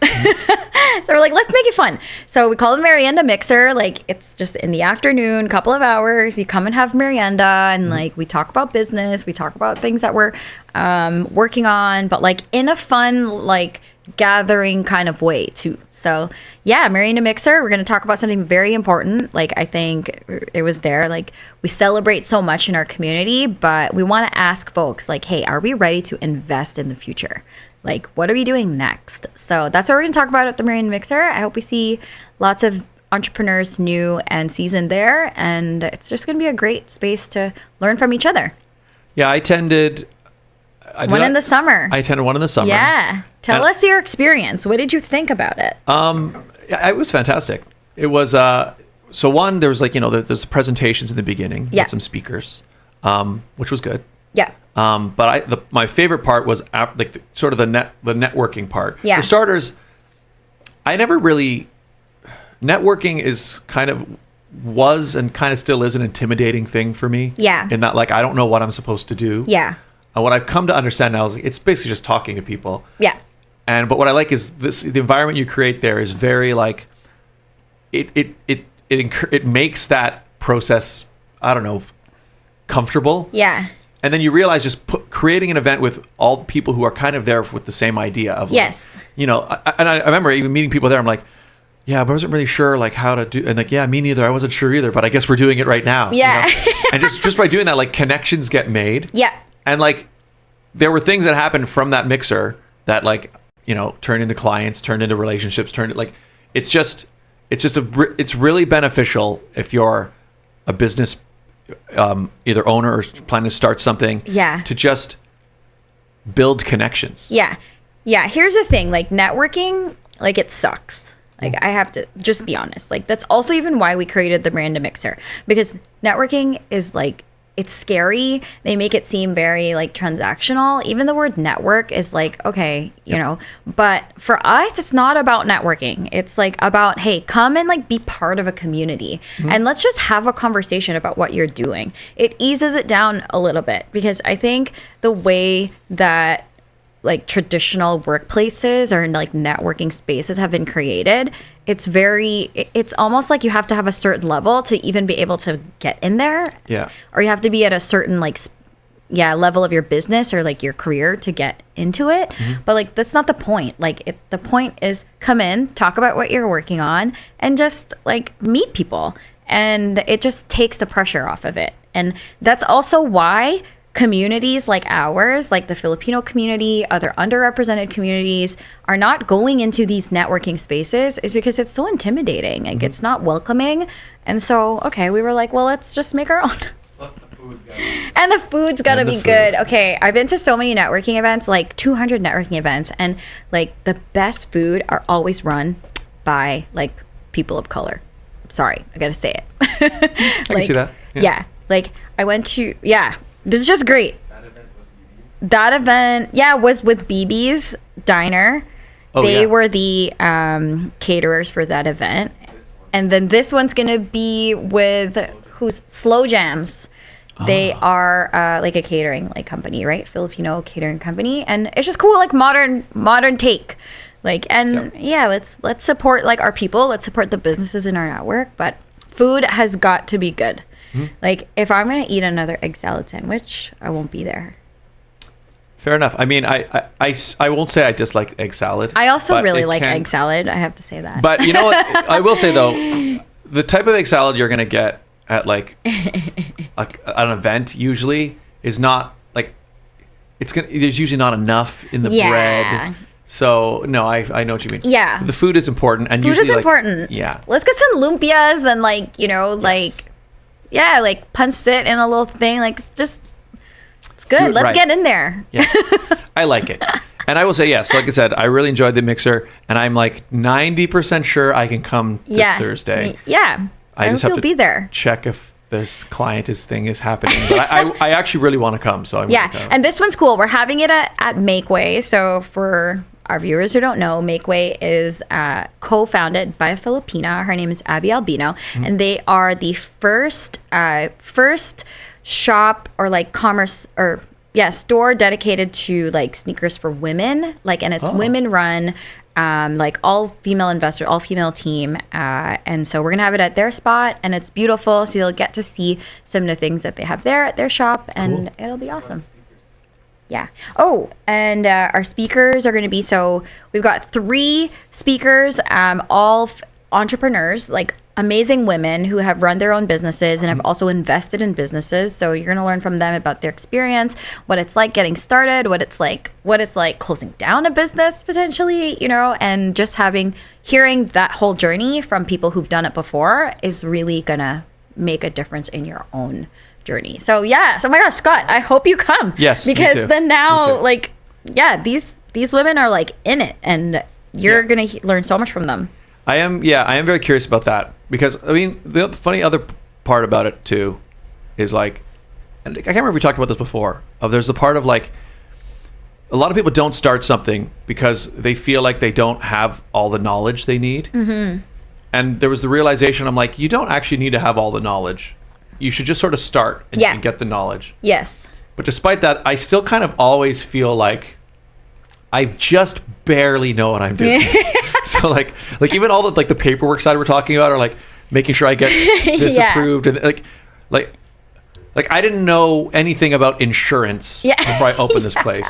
So we're like, let's make it fun. So we call it Merienda Mixer. Like it's just in the afternoon, couple of hours. You come and have merienda and like we talk about business. We talk about things that we're working on, but like in a fun, like gathering kind of way too. So Merienda Mixer, we're going to talk about something very important. Like I think it was there, like we celebrate so much in our community, but we want to ask folks like, hey, are we ready to invest in the future? Like, what are we doing next? So that's what we're going to talk about at the Merienda Mixer. I hope we see lots of entrepreneurs, new and seasoned there. And it's just going to be a great space to learn from each other. Yeah, I attended one in the summer. Yeah. Tell us your experience. What did you think about it? It was fantastic. It was so one, there was like, there's the presentations in the beginning. Yeah. Had some speakers, which was good. Yeah. But my favorite part was sort of the networking part. Yeah. For starters, I never really, networking is was and kind of still is an intimidating thing for me. Yeah. In that, like, I don't know what I'm supposed to do. Yeah. And what I've come to understand now is it's basically just talking to people. Yeah. But what I like is the environment you create there is very like, it makes that process, I don't know, comfortable. Yeah. And then you realize just creating an event with all people who are kind of there with the same idea of, like, Yes. I remember even meeting people there. I'm like, yeah, but I wasn't really sure like how to do, and like, yeah, me neither. I wasn't sure either, but I guess we're doing it right now. Yeah. And just by doing that, like, connections get made. Yeah. And like, there were things that happened from that mixer that, like, turned into clients, turned into relationships, it's really beneficial if you're a business either owner or planning to start something. Yeah. To just build connections. Yeah. Yeah. Here's the thing, like, networking, like, it sucks. Like, I have to just be honest. Like, that's also even why we created the brand Mixer, because networking is like, it's scary. They make it seem very like transactional. Even the word network is like, okay, but for us, it's not about networking. It's like about, hey, come and like be part of a community and let's just have a conversation about what you're doing. It eases it down a little bit, because I think the way that like traditional workplaces or like networking spaces have been created, it's almost like you have to have a certain level to even be able to get in there. Yeah. Or you have to be at a certain level of your business or like your career to get into it. But like, that's not the point. Like, the point is come in, talk about what you're working on, and just like meet people. And it just takes the pressure off of it. And that's also why communities like ours, like the Filipino community, other underrepresented communities, are not going into these networking spaces, is because it's so intimidating. Like, it's not welcoming. And so, okay, we were like, well, let's just make our own. Plus the food's gotta And the food's got to And the be food. good. Okay, I've been to so many networking events, like 200 networking events, and like the best food are always run by like people of color. Sorry, I got to say it. I can see that. Yeah. Like, I went to, this is just great. that event with BB's. That event, was with BB's Diner. Oh, They yeah. were the caterers for that event. This one. And then this one's going to be with Slow Jams. They are like a catering like company, right? Filipino catering company. And it's just cool, like modern take. Like, and let's support like our people. Let's support the businesses in our network. But food has got to be good. Like, if I'm going to eat another egg salad sandwich, I won't be there. Fair enough. I mean, I won't say I dislike egg salad. I also but really it like can- egg salad. I have to say that. But you know what? I will say though, the type of egg salad you're gonna get at like an event usually is not like there's usually not enough in the bread. So no, I know what you mean. Yeah. The food is important, and Food usually is like, important. Yeah. Let's get some lumpias and like, like punch it in a little thing. Like, it's good. Do it Let's right. get in there. Yeah. I like it. And I will say yes. Like I said, I really enjoyed the mixer, and I'm like 90% sure I can come this Thursday. Yeah. I just hope have you'll to be there. check if this thing is happening. But I actually really want to come. So I'm Yeah. gonna go. And this one's cool. We're having it at Makeway. So for our viewers who don't know, Makeway is co-founded by a Filipina. Her name is Abby Albino. And they are the first shop or like commerce or store dedicated to like sneakers for women. Like, and it's women run. Like all female team. And so we're going to have it at their spot, and it's beautiful. So you'll get to see some of the things that they have there at their shop, and it'll be awesome. Yeah. Oh, and our speakers are going to be, so we've got 3 speakers, all entrepreneurs, like amazing women who have run their own businesses and have also invested in businesses. So you're going to learn from them about their experience, what it's like getting started, what it's like closing down a business potentially, and just hearing that whole journey from people who've done it before is really going to make a difference in your own journey. So yes, oh my gosh, Scott, I hope you come. Yes, me because too. then Me now, too. like, these women are like in it, and you're gonna learn so much from them. I am very curious about that. because I mean the funny other part about it too is like, and I can't remember if we talked about this before. There's the part of like, a lot of people don't start something because they feel like they don't have all the knowledge they need. Mm-hmm. And there was the realization, I'm like, you don't actually need to have all the knowledge. You should just sort of start and get the knowledge. Yes. But despite that, I still kind of always feel like I just barely know what I'm doing. So like even all the like the paperwork side we're talking about, or like making sure I get this approved, and like I didn't know anything about insurance before I opened this place.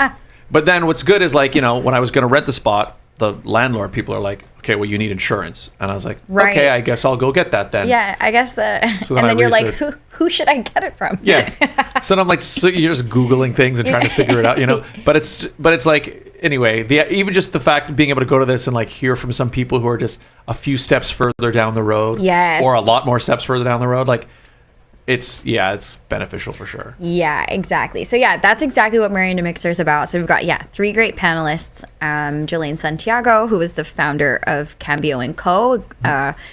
But then what's good is like, you know, when I was going to rent the spot, the landlord people are like, okay, well, you need insurance. And I was like, okay, I guess I'll go get that then. Yeah, I guess. So and then you're like, who should I get it from? Yes. So then I'm like, so you're just Googling things and trying to figure it out, you know? But it's like, anyway, even just the fact of being able to go to this and like hear from some people who are just a few steps further down the road. Yes. Or a lot more steps further down the road. Like, it's beneficial for sure. Yeah, exactly. So yeah, that's exactly what Marion Mixer is about. So we've got 3 great panelists. Jelaine Santiago, who is the founder of Cambio & Co.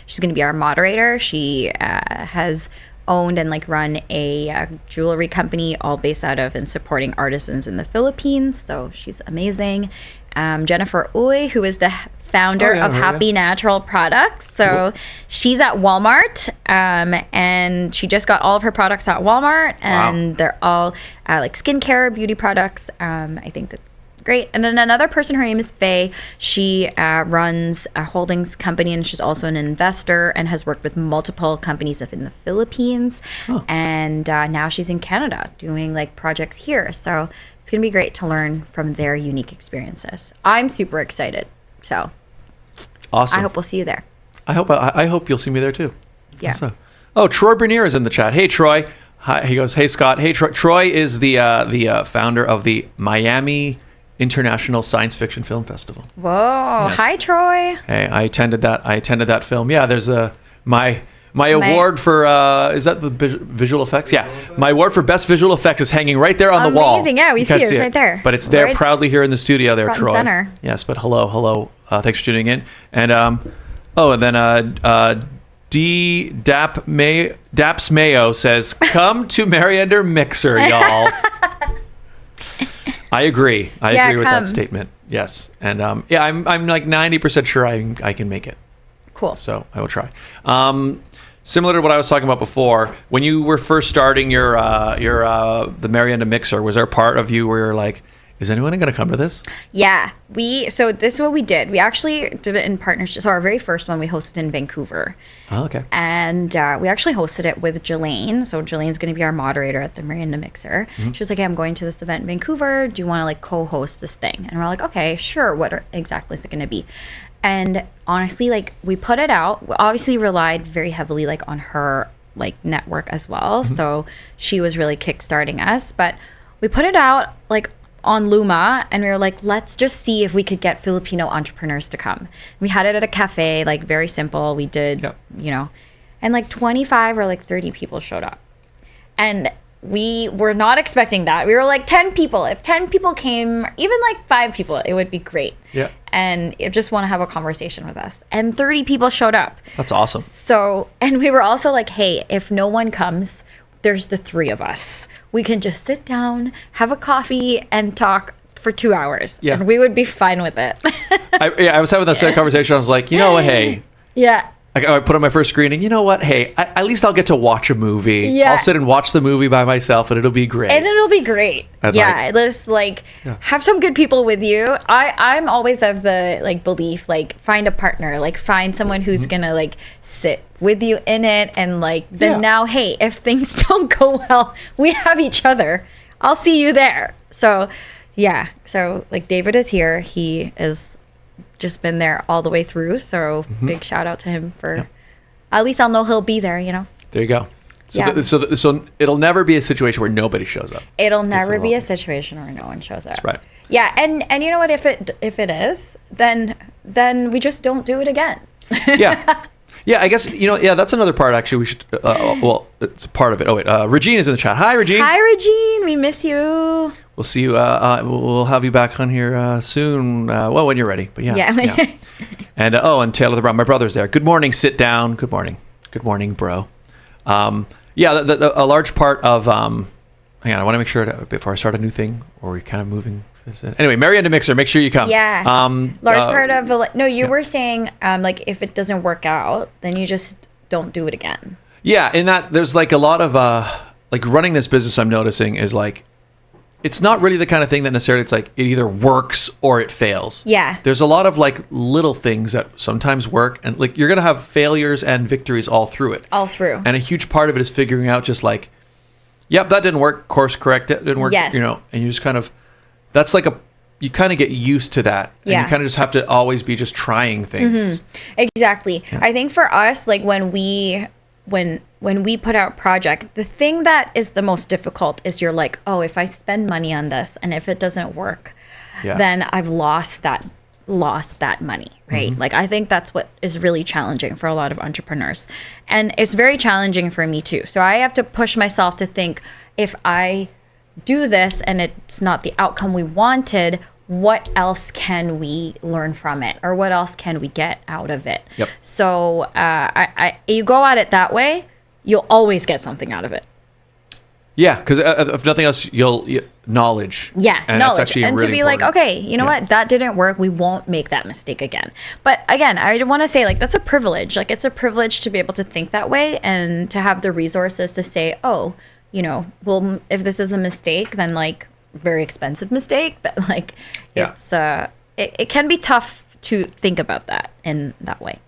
She's going to be our moderator. She has owned and like run a jewelry company all based out of and supporting artisans in the Philippines. So she's amazing. Jennifer Uy, who is the founder of Happy Natural Products. So she's at Walmart, and she just got all of her products at Walmart, and they're all like skincare, beauty products. I think that's great. And then another person, her name is Faye. She runs a holdings company, and she's also an investor and has worked with multiple companies in the Philippines. And now she's in Canada doing like projects here. So it's going to be great to learn from their unique experiences. I'm super excited. So awesome. I hope we'll see you there. I hope you'll see me there too. Yeah. So, Troy Bernier is in the chat. Hey, Troy. Hi. He goes, hey, Scott. Hey, Troy. Troy is the founder of the Miami International Science Fiction Film Festival. Whoa. Yes. Hi, Troy. Hey, I attended that film. Yeah, there's my award for, is that the visual effects? Yeah. My award for best visual effects is hanging right there on the wall. Amazing. Yeah, we see it right there. But it's there proudly here in the studio there, front Troy. and center. Yes, but hello. Thanks for tuning in. And, and then D. Daps Mayo says, come to Mariander Mixer, y'all. I agree. I agree with that statement. Yes. And, I'm like 90% sure I can make it. Cool. So I will try. Similar to what I was talking about before, when you were first starting your the Mariander Mixer, was there a part of you where you're like, is anyone going to come to this? Yeah, so this is what we did. We actually did it in partnership. So our very first one we hosted in Vancouver. Oh, okay. And we actually hosted it with Jelaine. So Jelaine's going to be our moderator at the Mariander Mixer. Mm-hmm. She was like, hey, I'm going to this event in Vancouver. Do you want to like co-host this thing? And we're like, okay, sure. What exactly is it going to be? And honestly, like we put it out, we obviously relied very heavily like on her like network as well. Mm-hmm. So she was really kickstarting us, but we put it out like on Luma, and we were like, let's just see if we could get Filipino entrepreneurs to come. We had it at a cafe, like very simple. We did, and like 25 or like 30 people showed up. And we were not expecting that. We were like 10 people. If 10 people came, even like 5 people, it would be great. Yeah. And you just want to have a conversation with us. And 30 people showed up. That's awesome. So, and we were also like, hey, if no one comes, there's the 3 of us. We can just sit down, have a coffee, and talk for 2 hours. Yeah. And we would be fine with it. I was having that same conversation. I was like, you know what, hey. Yeah. I put on my first screening, you know what, hey, at least I'll get to watch a movie. Yeah. I'll sit and watch the movie by myself, and it'll be great. Let's have some good people with you. I'm always of the like belief, like find a partner, like find someone who's gonna like sit with you in it, and like then now, hey, if things don't go well, we have each other. I'll see you there. So like David is here. He is just been there all the way through, so big shout out to him for at least I'll know he'll be there, There you go. So it'll never be a situation where nobody shows up. It'll never be a situation where no one shows up. That's right. Yeah, and you know what, if it is, then we just don't do it again. Yeah, I guess, that's another part, actually. We should, it's a part of it. Oh, wait, Regine is in the chat. Hi, Regine. Hi, Regine. We miss you. We'll see you, we'll have you back on here soon, when you're ready. But yeah. And Taylor the Brown, my brother's there. Good morning, sit down. Good morning. Good morning, bro. Yeah, a large part of hang on, I want to make sure before I start a new thing, or we're kind of moving this in. Anyway, Mariana Mixer, make sure you come. Yeah. Large part of no, you were saying like if it doesn't work out, then you just don't do it again. Yeah, in that there's like a lot of like running this business. I'm noticing is like it's not really the kind of thing that necessarily it's like it either works or it fails. Yeah. There's a lot of like little things that sometimes work, and like you're gonna have failures and victories all through it. All through. And a huge part of it is figuring out just like, yep, that didn't work. Course correct, it didn't work. Yes. You know, and you just kind of, that's like you kind of get used to that. And Yeah. you kind of just have to always be just trying things. Exactly. Yeah. I think for us, like when we put out projects, the thing that is the most difficult is you're like, oh, if I spend money on this and if it doesn't work, Yeah. then I've lost that money, right? Like I think that's what is really challenging for a lot of entrepreneurs. And it's very challenging for me too. So I have to push myself to think, if I do this and it's not the outcome we wanted, what else can we learn from it, or what else can we get out of it? Yep. So you go at it that way, you'll always get something out of it. Yeah, because if nothing else, you'll knowledge. Yeah, and that's knowledge. actually And to really be like, important. okay, you know Yeah. what? That didn't work. We won't make that mistake again. But again, I want to say, like, that's a privilege. Like, it's a privilege to be able to think that way and to have the resources to say, oh, you know, well, if this is a mistake, then like very expensive mistake, but like Yeah. it's it can be tough to think about that in that way.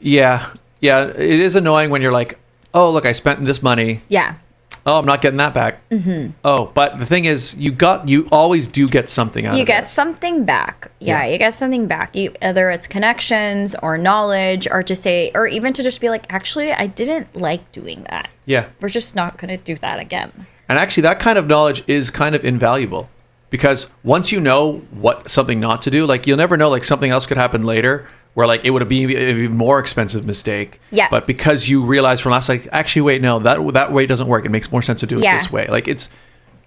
Yeah, it is annoying when you're like, oh, look, I spent this money. Yeah. Oh, I'm not getting that back. Oh, but the thing is, you always do get something out You of get it. something back. Yeah, you get something back. Either it's connections or knowledge, or to say, or even to just be like, actually, I didn't like doing that. Yeah. We're just not going to do that again. And actually, that kind of knowledge is kind of invaluable, because once you know what something not to do, like you'll never know, like something else could happen later where like it would be an even more expensive mistake. Yeah. But because you realize from last, like, actually, wait, no, that way doesn't work. It makes more sense to do it Yeah. this way. Like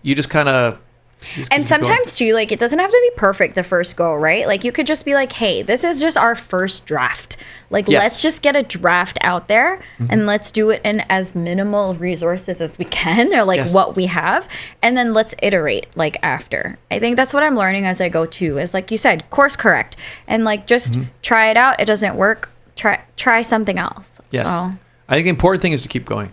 you just kind of. And sometimes too, like it doesn't have to be perfect the first go, right? Like you could just be like, hey, this is just our first draft. Like Yes. let's just get a draft out there and let's do it in as minimal resources as we can, or like Yes. what we have, and then let's iterate like after. I think that's what I'm learning as I go too, is like you said, course correct, and like just try it out. It doesn't work, try something else. Yes. So. I think the important thing is to keep going.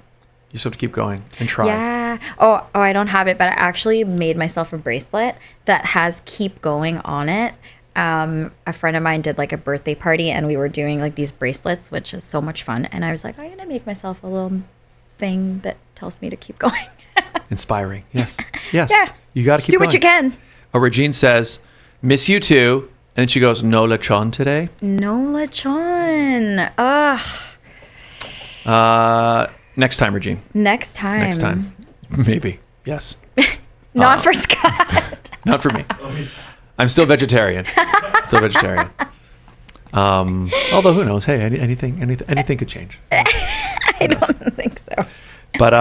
You just have to keep going and try. Yeah. Oh, I don't have it, but I actually made myself a bracelet that has keep going on it. A friend of mine did like a birthday party and we were doing like these bracelets, which is so much fun. And I was like, I'm going to make myself a little thing that tells me to keep going. Inspiring. Yes. Yes. Yeah. You got to Just keep do going. what you can. Oh, Regine says, miss you too. And then she goes, no lechon today. No lechon. Ugh. Next time, Regine. Next time. Next time. Maybe. Yes. Not for Scott. Not for me. I'm still vegetarian. Although who knows? Hey, anything could change. I don't think so. But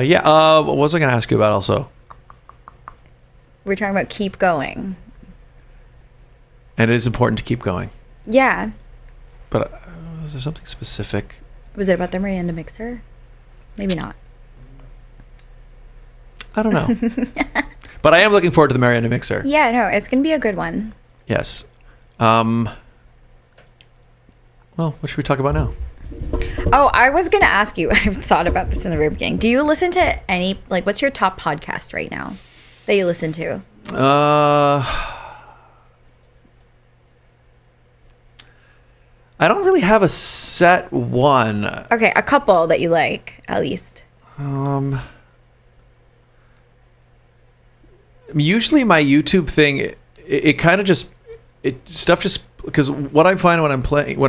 yeah. What was I going to ask you about also? We're talking about keep going. And it is important to keep going. Yeah. But was there something specific? Was it about the Miranda mixer? Maybe not. I don't know. But I am looking forward to the Mariana mixer. Yeah, no, it's going to be a good one. Yes. Well, what should we talk about now? Oh, I was going to ask you, I've thought about this in the very beginning. Do you listen to any, like, what's your top podcast right now that you listen to? I don't really have a set one. Okay, a couple that you like, at least. Usually my YouTube thing, it kind of just, because what I find when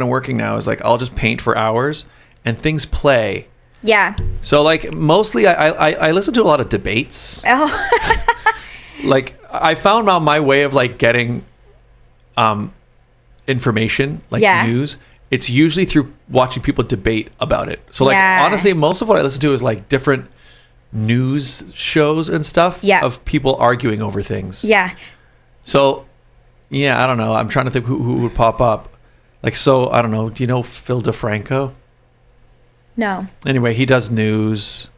I'm working now is like, I'll just paint for hours and things play. Yeah. So like mostly I listen to a lot of debates. Oh. Like I found out my way of like getting information, like Yeah. news. It's usually through watching people debate about it. So like Yeah. honestly, most of what I listen to is like different news shows and stuff Yeah. of people arguing over things. Yeah. So yeah, I don't know. I'm trying to think who would pop up. Like, so I don't know. Do you know Phil DeFranco? No. Anyway, he does news,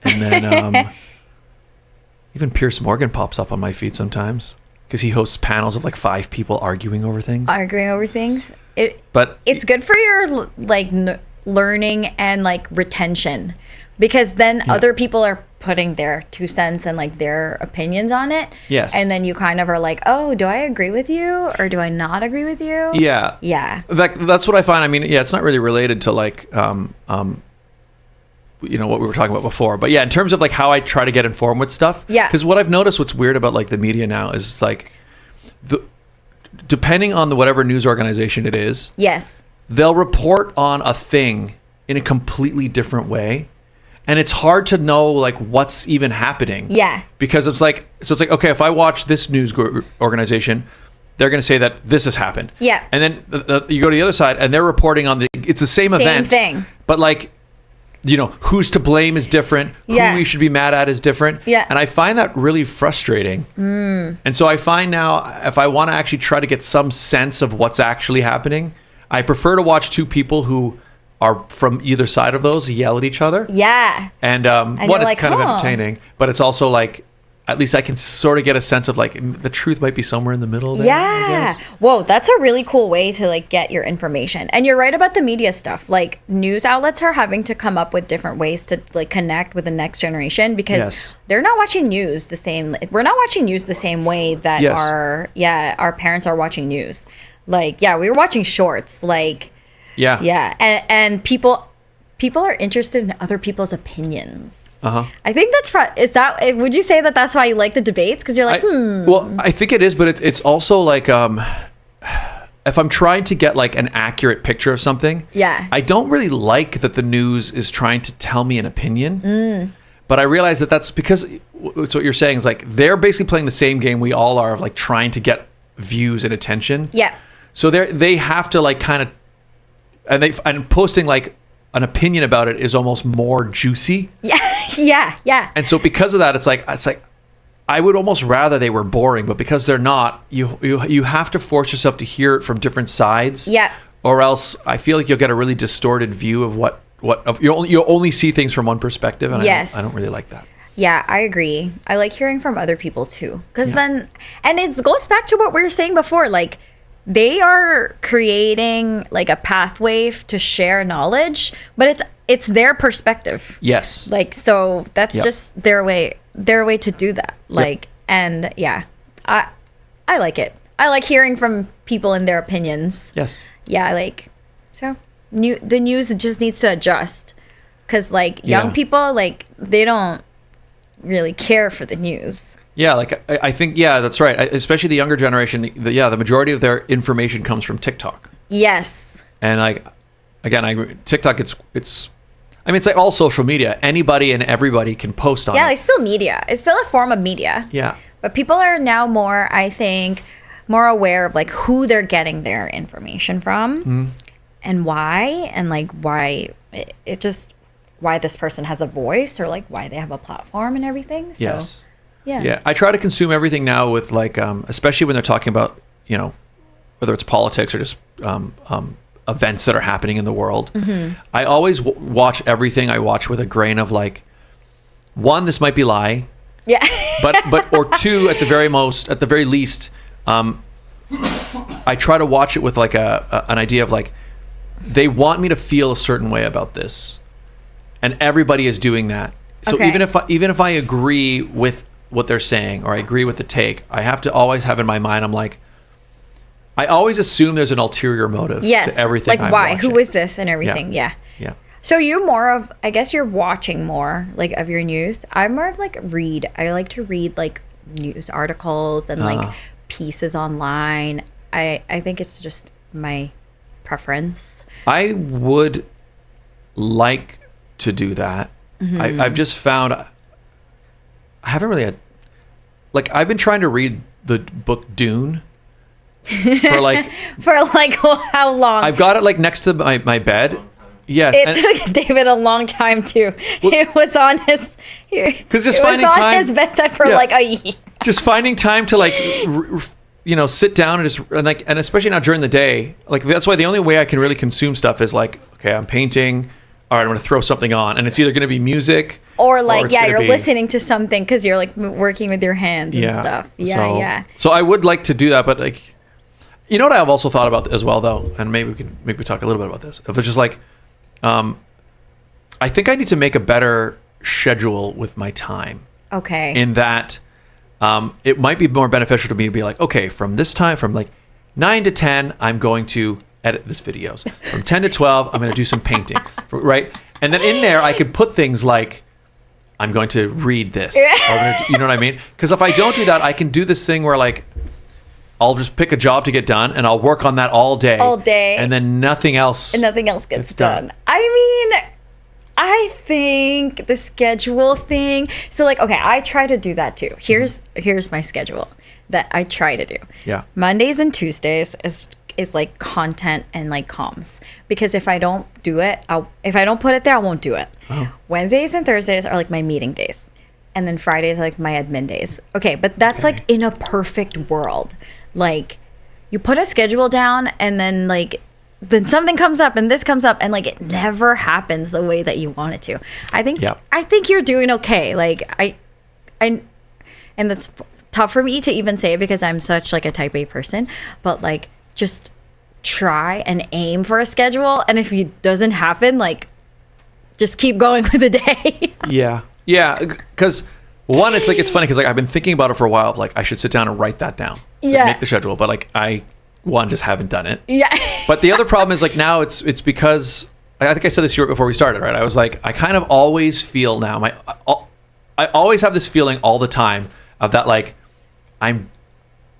and then even Pierce Morgan pops up on my feed sometimes because he hosts panels of like 5 people arguing over things. Arguing over things. But It's good for your like learning and like retention, because then other people are putting their 2 cents and like their opinions on it. Yes. And then you kind of are like, oh, do I agree with you or do I not agree with you? yeah, Yeah. that's what I find. I mean, yeah, it's not really related to like you know, what we were talking about before, but yeah, in terms of like how I try to get informed with stuff. Yeah. Because what I've noticed, what's weird about like the media now is like depending on the whatever news organization it is, Yes. they'll report on a thing in a completely different way, and it's hard to know like what's even happening. Yeah. Because it's like, so it's like, okay, if I watch this news organization, they're going to say that this has happened. Yeah. And then you go to the other side and they're reporting on it's the same event. thing. But like, you know, who's to blame is different. Yeah. Who we should be mad at is different. Yeah. And I find that really frustrating. And so I find now, if I want to actually try to get some sense of what's actually happening, I prefer to watch 2 people who are from either side of those yell at each other. Yeah. And you're it's like, kind of huh. entertaining, but it's also like, at least I can sort of get a sense of like the truth might be somewhere in the middle there, I Yeah. guess. Whoa, that's a really cool way to like get your information. And you're right about the media stuff. Like news outlets are having to come up with different ways to like connect with the next generation, because Yes. they're not watching news the same. We're not watching news the same way that Yes. our parents are watching news. Like, yeah, we were watching shorts. Like, Yeah. yeah, and people are interested in other people's opinions. Uh-huh. I think would you say that that's why you like the debates? Because you're like, Well, I think it is, but it's also like, if I'm trying to get like an accurate picture of something, Yeah. I don't really like that the news is trying to tell me an opinion. But I realize that that's because it's what you're saying is like they're basically playing the same game we all are of like trying to get views and attention. yeah. So they have to like kind of, and posting like an opinion about it is almost more juicy. Yeah. And so because of that, it's like I would almost rather they were boring, but because they're not, you have to force yourself to hear it from different sides. Yeah. Or else I feel like you'll get a really distorted view of you'll only see things from one perspective, and Yes. I don't really like that. Yeah, I agree. I like hearing from other people too. Because Yeah. then, and it goes back to what we were saying before, like, they are creating like a pathway to share knowledge, but it's their perspective. Yes. Like, so that's Yep. just their way to do that. Like, and yeah, I like it. I like hearing from people and their opinions. Yes. Yeah, like, so the news just needs to adjust, because like young Yeah. people, like, they don't really care for the news. Yeah, like I think, yeah, that's right. Especially the younger generation. The majority of their information comes from TikTok. Yes. And like, again, TikTok, it's like all social media. Anybody and everybody can post on Yeah, it. it's still media. It's still a form of media. Yeah. But people are now more, I think, more aware of like who they're getting their information from, Mm-hmm. and why, and like why why this person has a voice, or like why they have a platform and everything. So, Yes. Yeah. Yeah. I try to consume everything now with like, especially when they're talking about, you know, whether it's politics or just events that are happening in the world. Mm-hmm. I always watch everything I watch with a grain of like, 1, this might be lie, Yeah. but or 2, at the very least, I try to watch it with like an idea of like, they want me to feel a certain way about this, and everybody is doing that. So Okay. even if I agree with what they're saying, or I agree with the take, I have to always have in my mind, I'm like, I always assume there's an ulterior motive Yes. to everything. Like, I'm why? watching. Who is this and everything? Yeah. Yeah. So you're more of, I guess you're watching more like of your news. I'm more of like read. I like to read like news articles and like pieces online. I think it's just my preference. I would like to do that. I've just found I haven't really had, like, I've been trying to read the book Dune for like For like how long? I've got it like next to my bed. Yes. It took David a long time too. It was on his. Because just it was finding on time- his bedside for Yeah. like a year. just finding time to like sit down and especially now during the day, like that's why the only way I can really consume stuff is like, okay, I'm painting, all right, I'm going to throw something on, and it's either going to be music Or like, it's yeah, gonna you're be- listening to something because you're like working with your hands and stuff. Yeah, so, yeah. So I would like to do that, but like, you know what I've also thought about as well, though, and maybe we talk a little bit about this. If it's just like, I think I need to make a better schedule with my time. Okay. In that, it might be more beneficial to me to be like, okay, from this time, from like 9 to 10, I'm going to edit this videos. From 10 to 12, I'm going to do some painting, right? And then in there, I could put things like, I'm going to read this. Or you know what I mean? Because if I don't do that, I can do this thing where like, I'll just pick a job to get done, and I'll work on that all day. All day. And then nothing else. And nothing else gets It's done. done. I mean, I think the schedule thing. So like, okay, I try to do that too. Here's my schedule that I try to do. Yeah. Mondays and Tuesdays is like content and like comms, because if I don't do it, if I don't put it there, I won't do it. Oh. Wednesdays and Thursdays are like my meeting days, and then Fridays are like my admin days. Okay, but that's like in a perfect world. Like, you put a schedule down, and then like then something comes up and this comes up, and like it never happens the way that you want it to. I think you're doing okay. Like I and that's tough for me to even say because I'm such like a type A person, but like just try and aim for a schedule, and if it doesn't happen, like just keep going with the day. Yeah, because one, it's like, it's funny because like I've been thinking about it for a while. Of like, I should sit down and write that down. Yeah. Make the schedule, but like just haven't done it. Yeah. But the other problem is like now it's because I think I said this before we started, right? I was like, I kind of always feel now I always have this feeling all the time of that, like I'm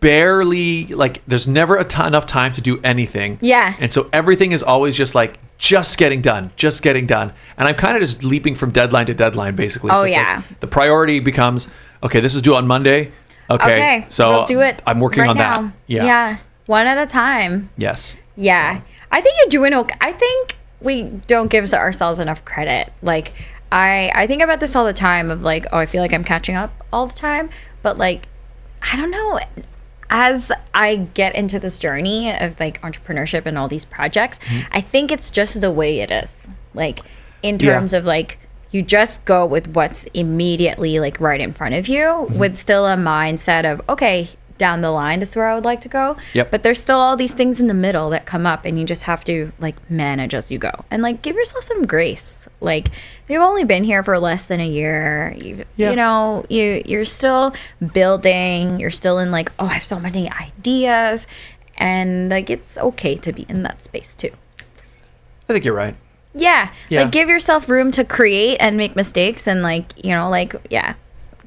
barely, like there's never enough time to do anything. Yeah. And so everything is always just like just getting done. And I'm kind of just leaping from deadline to deadline basically. Oh, So it's yeah. like the priority becomes, okay, this is due on Monday. Okay. So we'll do it. I'm working right on now. that. Yeah. Yeah. One at a time. Yes. Yeah. I think you're doing okay. I think we don't give ourselves enough credit. Like, I think about this all the time of like, oh, I feel like I'm catching up all the time. But like, I don't know. As I get into this journey of like entrepreneurship and all these projects, I think it's just the way it is. Like, in terms of like, you just go with what's immediately like right in front of you with still a mindset of, okay, down the line, this is where I would like to go. Yep. But there's still all these things in the middle that come up, and you just have to like manage as you go and like give yourself some grace. Like, if you've only been here for less than a year, you know, you're still building, you're still in like, oh, I have so many ideas, and like it's okay to be in that space too. I think you're right. Yeah. Yeah. Like, give yourself room to create and make mistakes, and like, you know, like, yeah,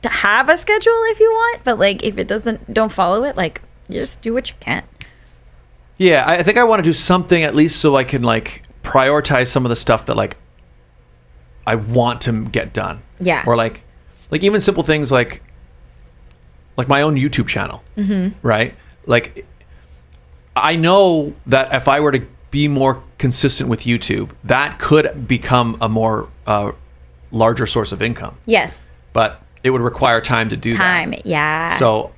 to have a schedule if you want, but like if it don't follow it, like just do what you can. Yeah, I think I want to do something at least so I can like prioritize some of the stuff that like I want to get done. Yeah. Or like even simple things like my own YouTube channel, right? Like, I know that if I were to be more consistent with YouTube, that could become a more larger source of income. Yes. But it would require time to do that. Yeah. So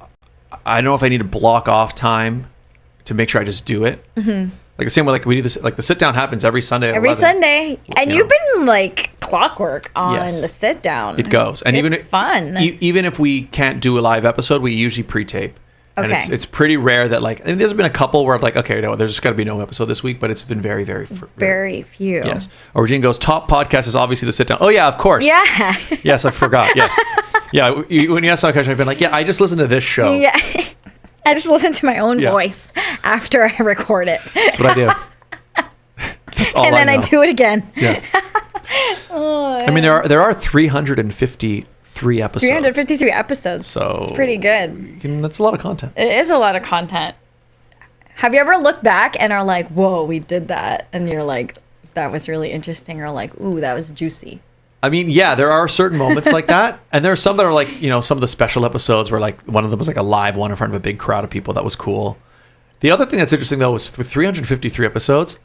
I don't know if I need to block off time to make sure I just do it. Like the same way, like we do this, like the sit down happens every Sunday. At every 11. Sunday, and You you've know. been like clockwork on Yes. the sit down. It goes, and it's even fun. even if we can't do a live episode, we usually pre-tape. And Okay. it's pretty rare that like, and there's been a couple where I'm like, okay, no, there's just got to be no episode this week, but it's been very, Very few. Yes. Or Regine goes, top podcast is obviously the sit down. Oh yeah, of course. Yeah. Yes, I forgot. Yes. Yeah. When you asked that question, I've been like, yeah, I just listened to this show. Yeah. I just listen to my own Yeah. voice after I record it. That's what I do. That's all And then I know. do it again. Yes. I mean, there are 353 episodes. 353 episodes. So it's pretty good. That's a lot of content. It is a lot of content. Have you ever looked back and are like, whoa, we did that? And you're like, that was really interesting. Or like, ooh, that was juicy. I mean, yeah, there are certain moments like that. And there are some that are like, you know, some of the special episodes where like one of them was like a live one in front of a big crowd of people. That was cool. The other thing that's interesting though was with 353 episodes,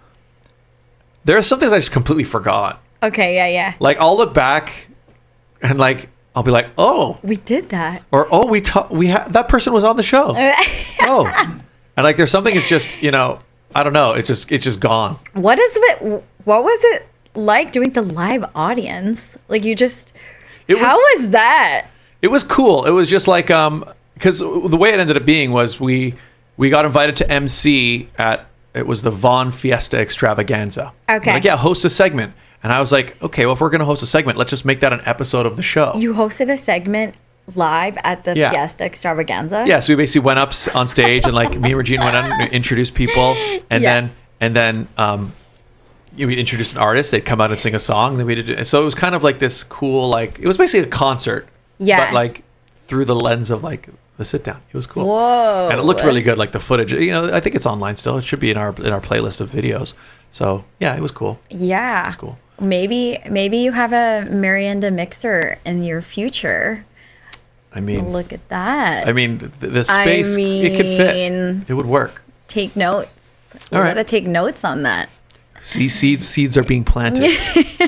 there are some things I just completely forgot. Okay, yeah. Like I'll look back and like, I'll be like, oh, We did that. or, oh, that person was on the show. Oh, and like, there's something, it's just, you know, I don't know. It's just gone. What was it like doing the live audience? Like you just, It how was that? It was cool. It was just like because the way it ended up being was we got invited to MC at it was the Vaughn Fiesta Extravaganza. Okay. They're like, yeah, host a segment. And I was like, okay, well, if we're going to host a segment, let's just make that an episode of the show. You hosted a segment live at the Yeah. Fiesta Extravaganza? Yeah, so we basically went up on stage and like me and Regine went on and introduced people, and Yeah. then we introduced an artist. They'd come out and sing a song. Then we did so it was kind of like this cool like it was basically a concert. Yeah. But like through the lens of like the sit down. It was cool. Whoa. And it looked really good. Like the footage. You know, I think it's online still. It should be in our playlist of videos. So yeah, it was cool. Yeah. It's cool. Maybe you have a Miranda mixer in your future. I mean, Look at that. the space it could fit. It would work. Take notes. We All right. gotta take notes on that. See, seeds are being planted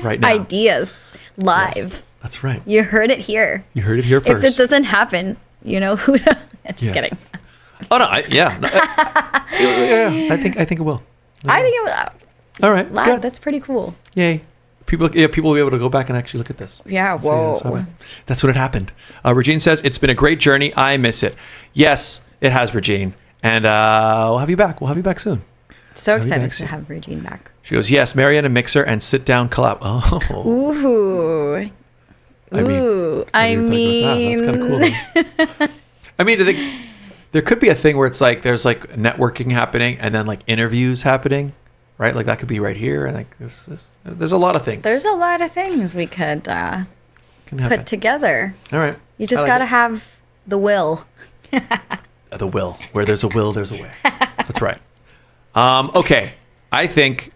right now. Ideas live. Yes, that's right. You heard it here. You heard it here If first. it doesn't happen, you know who to... Just Yeah. kidding. Oh no! Yeah, I think it will. I think it was All right, live. good. That's pretty cool. Yay! People will be able to go back and actually look at this. Yeah. See, Whoa. that's what had happened. Regine says it's been a great journey. I miss it. Yes, it has, Regine, and we'll have you back. We'll have you back soon. So excited back to soon. have Regine back. She goes, yes, Mariana mixer and sit down collab. Oh, Ooh. I mean, Ooh. I I never thought mean. about that. That's kind of cool. I mean, there could be a thing where it's like there's like networking happening and then like interviews happening, right? Like that could be right here. And like there's a lot of things. There's a lot of things we could can happen. put together. All right. You just I like gotta it. have the will. The will. Where there's a will, there's a way. That's right. Okay. I think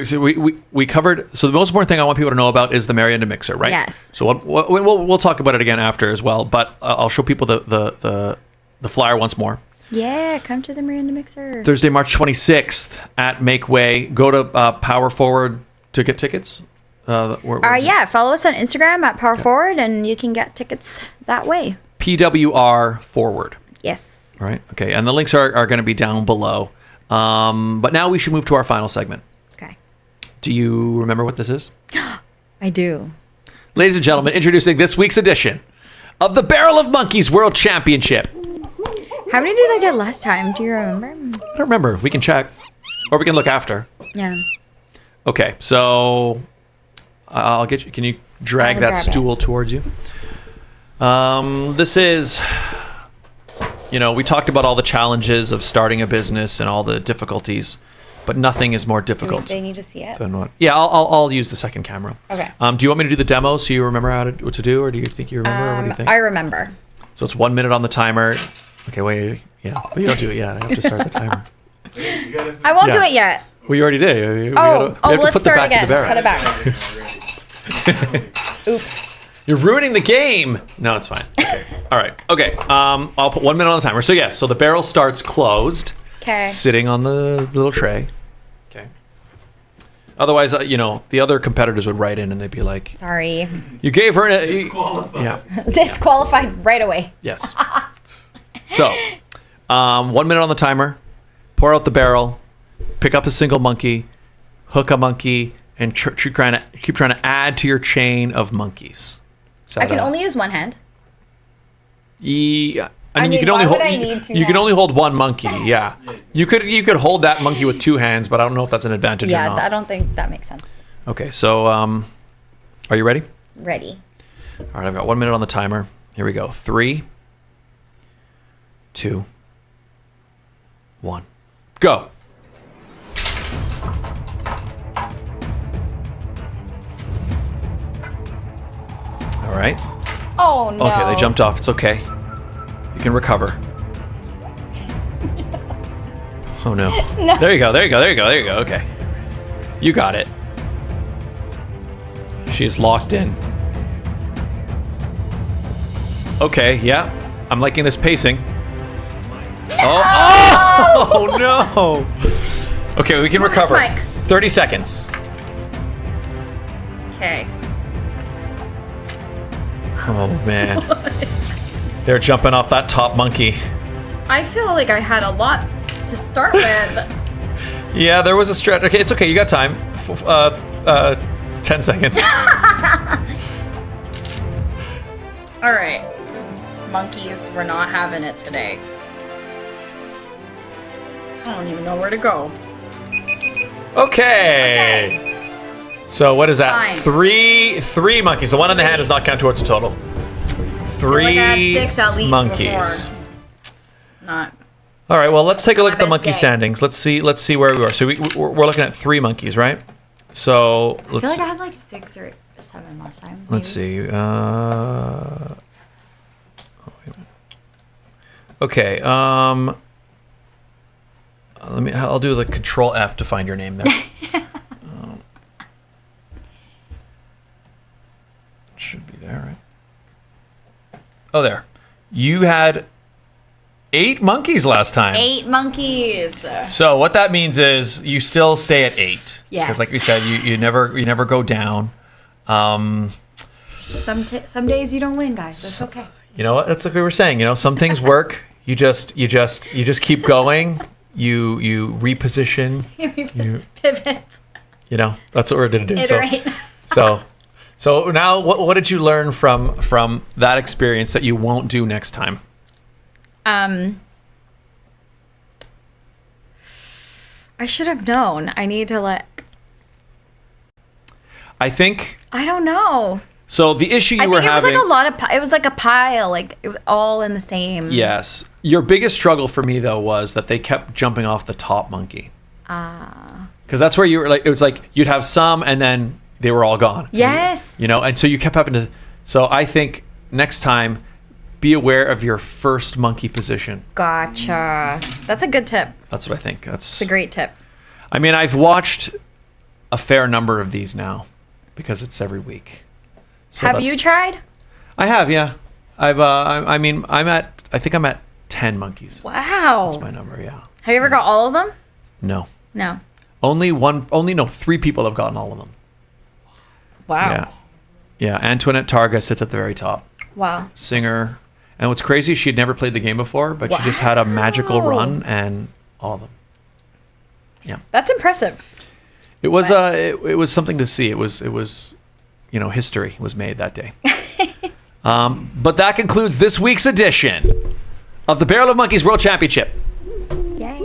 so we covered. So the most important thing I want people to know about is the Mariana mixer, right? Yes. So we'll talk about it again after as well. But I'll show people the flyer once more. Yeah, come to the Miranda Mixer. Thursday, March 26th at Make Way. Go to Pwrforward to get tickets. Yeah, follow us on Instagram at Pwrforward, and you can get tickets that way. PWR Forward. Yes. All right. Okay. And the links are going to be down below. But now we should move to our final segment. Okay. Do you remember what this is? I do. Ladies and gentlemen, introducing this week's edition of the Barrel of Monkeys World Championship. How many did I get last time? Do you remember? I don't remember. We can check. Or we can look after. Yeah. Okay. So I'll get you. Can you drag I'll that grab it. stool towards you? This is... we talked about all the challenges of starting a business and all the difficulties, but nothing is more difficult They need to see it. than what. Yeah, I'll use the second camera. Okay. Do you want me to do the demo so you remember what to do, or do you think you remember? Or what do you think? I remember. So it's 1 minute on the timer. Okay, wait. Yeah, but you don't do it yet. I have to start the timer. You gotta I won't Yeah. do it yet. Well, you already did. We have to let's put the start back again. of the barrel. Cut it back. Oops. You're ruining the game. No, it's fine. Okay. All right. Okay. I'll put 1 minute on the timer. So yes. So the barrel starts closed. Okay. Sitting on the little tray. Okay. Otherwise, the other competitors would write in and they'd be like, Sorry. "You gave her an Disqualified. yeah." Disqualified right away. Yes. So, 1 minute on the timer. Pour out the barrel. Pick up a single monkey. Hook a monkey, and keep trying to add to your chain of monkeys. Is I that can a- only use one hand. Yeah. I I mean, you mean, can only why hold. would I need two You can hands? only hold one monkey. Yeah. You could hold that monkey with two hands, but I don't know if that's an advantage or Yeah, not. I don't think that makes sense. Okay. So, are you ready? Ready. All right. I've got 1 minute on the timer. Here we go. 3, 2, 1, go. All right. Oh no. Okay, they jumped off. It's okay. You can recover. Oh no. No. There you go. Okay. You got it. She's locked in. Okay, yeah. I'm liking this pacing. Oh no. Okay, we can Come on, recover. Mike. 30 seconds. Okay. Oh man. They're jumping off that top monkey. I feel like I had a lot to start with. Yeah, there was a stretch. Okay, it's okay. You got time. 10 seconds. All right. Monkeys, we're not having it today. I don't even know where to go. Okay. So what is that? Fine. Three monkeys. The one in the hand does not count towards the total. Three I had 6 at least monkeys. before. Not. All right. Well, let's take a look at the best monkey day. standings. Let's see where we are. So we're looking at 3 monkeys, right? So I feel like I had like 6 or 7 last time. Maybe. let's see. Wait a minute. Okay. I'll do the Control F to find your name there. Should be there, right? Oh, there. You had 8 monkeys last time. 8 monkeys. So what that means is you still stay at 8. Yes. Because like we said, you never go down. Some days you don't win, guys. That's okay. You know what? That's like we were saying. You know, some things work. You just keep going. You reposition. Pivot. You know, that's what we're gonna do. Iterate. So now, what did you learn from that experience that you won't do next time? I should have known. I need to I think I don't know. so. The issue you were having. It was like a lot of. It was like a pile. Like it was all in the same. Yes. Your biggest struggle for me though was that they kept jumping off the top monkey. Because that's where you were like. It was like you'd have some, and then they were all gone. Yes. You know, and so you kept having to. So I think next time, be aware of your first monkey position. Gotcha. That's a good tip. That's what I think. That's It's a great tip. I mean, I've watched a fair number of these now because it's every week. So Have you tried? I have, yeah. I think I'm at 10 monkeys. Wow. That's my number, yeah. Have you ever got all of them? No. No. Three people have gotten all of them. Wow. Yeah. Yeah, Antoinette Targa sits at the very top. Wow. Singer. And what's crazy, she had never played the game before, but she just had a magical Wow. run and all of them. Yeah. That's impressive. It was it was something to see. It was history was made that day. But that concludes this week's edition of the Barrel of Monkeys World Championship. Yay.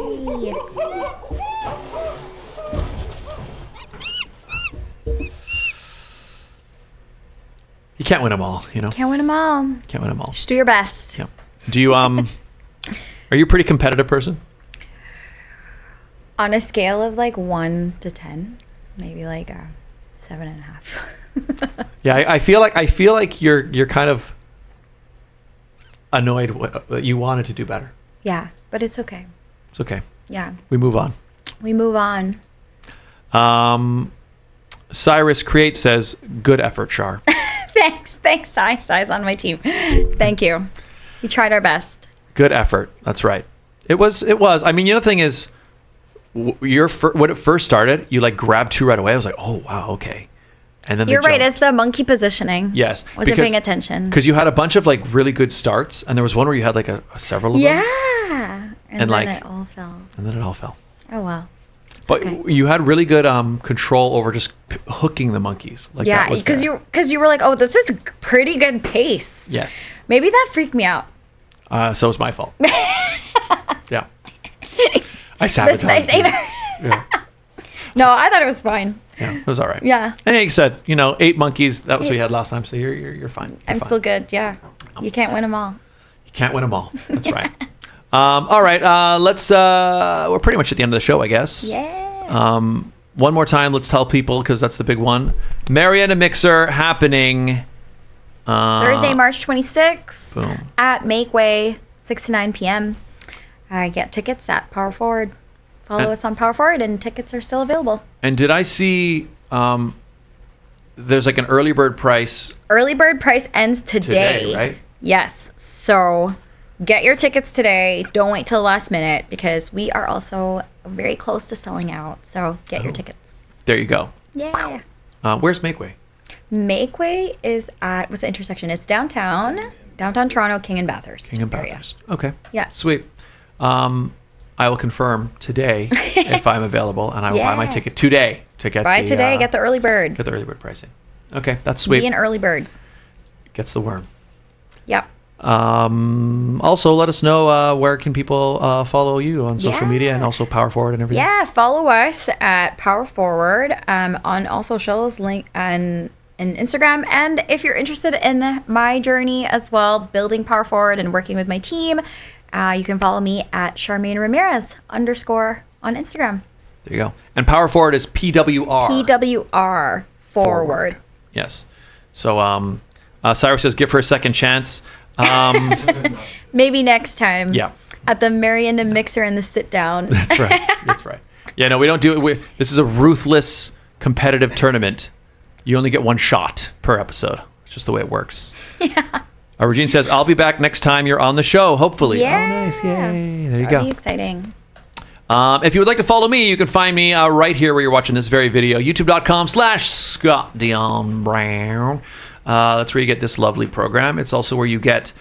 You can't win them all, you know. Can't win them all. Can't win them all. Just do your best. Yeah. Do you are you a pretty competitive person? On a scale of like 1 to 10, maybe like a 7.5. Yeah, I feel like you're kind of annoyed that you wanted to do better. Yeah, but it's okay. It's okay. Yeah. We move on. We move on. Cyrus Create says, "Good effort, Char." Thanks, Sai's on my team. Thank you. We tried our best. Good effort. That's right. It was. I mean, the other thing is, when it first started, you like grabbed 2 right away. I was like, oh wow, okay. And then You're they right. jumped. It's the monkey positioning. Yes, Wasn't paying attention. because you had a bunch of like really good starts, and there was one where you had like several of them, Yeah. And then like- it all fell. and then it all fell. Oh wow. It's But okay. you had really good control over just hooking the monkeys. Like Yeah, that was because there. you were like, oh, this is pretty good pace. Yes. Maybe that freaked me out. So it's my fault. Yeah. I The sabotaged snipe you. tater. Yeah. No, I thought it was fine. Yeah, it was all right. Yeah. And like you said, 8 monkeys. That was what you had last time. So you're fine. You're I'm fine. still good. Yeah. You can't win them all. You can't win them all. That's right. All right. Let's. We're pretty much at the end of the show, I guess. Yeah. One more time, let's tell people because that's the big one. Marietta Mixer happening Thursday, March 26th boom. at Makeway, 6 to 9 p.m. I get tickets at Pwrforward. Follow us on Pwrforward, and tickets are still available. And did I see? There's like an early bird price Early bird price ends today, right? Yes. So get your tickets today. Don't wait till the last minute because we are also very close to selling out. So get your tickets. There you go. Yeah. Where's Makeway? Makeway is at, what's the intersection? It's downtown Toronto, King and Bathurst. King and area. Bathurst. Okay. Yeah. Sweet. I will confirm today if I'm available, and I will buy my Yeah. ticket today to get Buy today, get the early bird. get the early bird pricing. Okay, that's sweet. Be an early bird. Gets the worm. Yep. Also, let us know where can people follow you on social media and also Pwrforward and everything. Yeah, follow us at Pwrforward on all socials, link and Instagram. And if you're interested in my journey as well, building Pwrforward and working with my team, you can follow me at Charmaine Ramirez _ on Instagram. There you go. And Pwrforward is PWR. PWR forward. Yes. So Cyrus says, give her a second chance. Maybe next time. Yeah. At the Mariana Mixer and the sit down. That's right. That's right. Yeah, no, we don't do it. This is a ruthless competitive tournament. You only get one shot per episode. It's just the way it works. Yeah. Regine says, I'll be back next time you're on the show, hopefully. Yeah. Oh, nice. Yay. There you That'll go. be exciting. If you would like to follow me, you can find me right here where you're watching this very video, youtube.com/Scott Dion Brown. That's where you get this lovely program. It's also where you get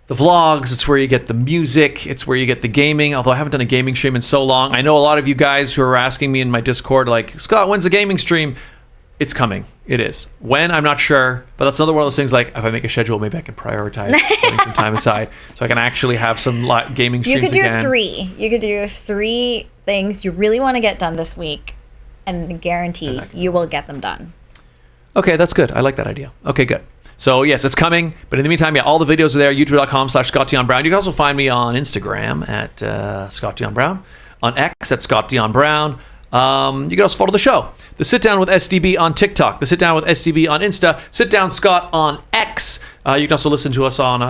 the vlogs. It's where you get the music. It's where you get the gaming, although I haven't done a gaming stream in so long. I know a lot of you guys who are asking me in my Discord, like, Scott, when's the gaming stream? It's coming. It is. When? I'm not sure. But that's another one of those things, like, if I make a schedule, maybe I can prioritize setting some time aside so I can actually have some gaming streams You could do again. 3. You could do 3 things you really want to get done this week, and guarantee you will get them done. Okay, that's good. I like that idea. Okay, good. So, yes, it's coming. But in the meantime, yeah, all the videos are there, youtube.com/Scott Dion Brown. You can also find me on Instagram at Scott Dion Brown, on X at Scott Dion Brown. You can also follow the show. The Sit Down with SDB on TikTok. The Sit Down with SDB on Insta. Sit Down Scott on X. You can also listen to us on,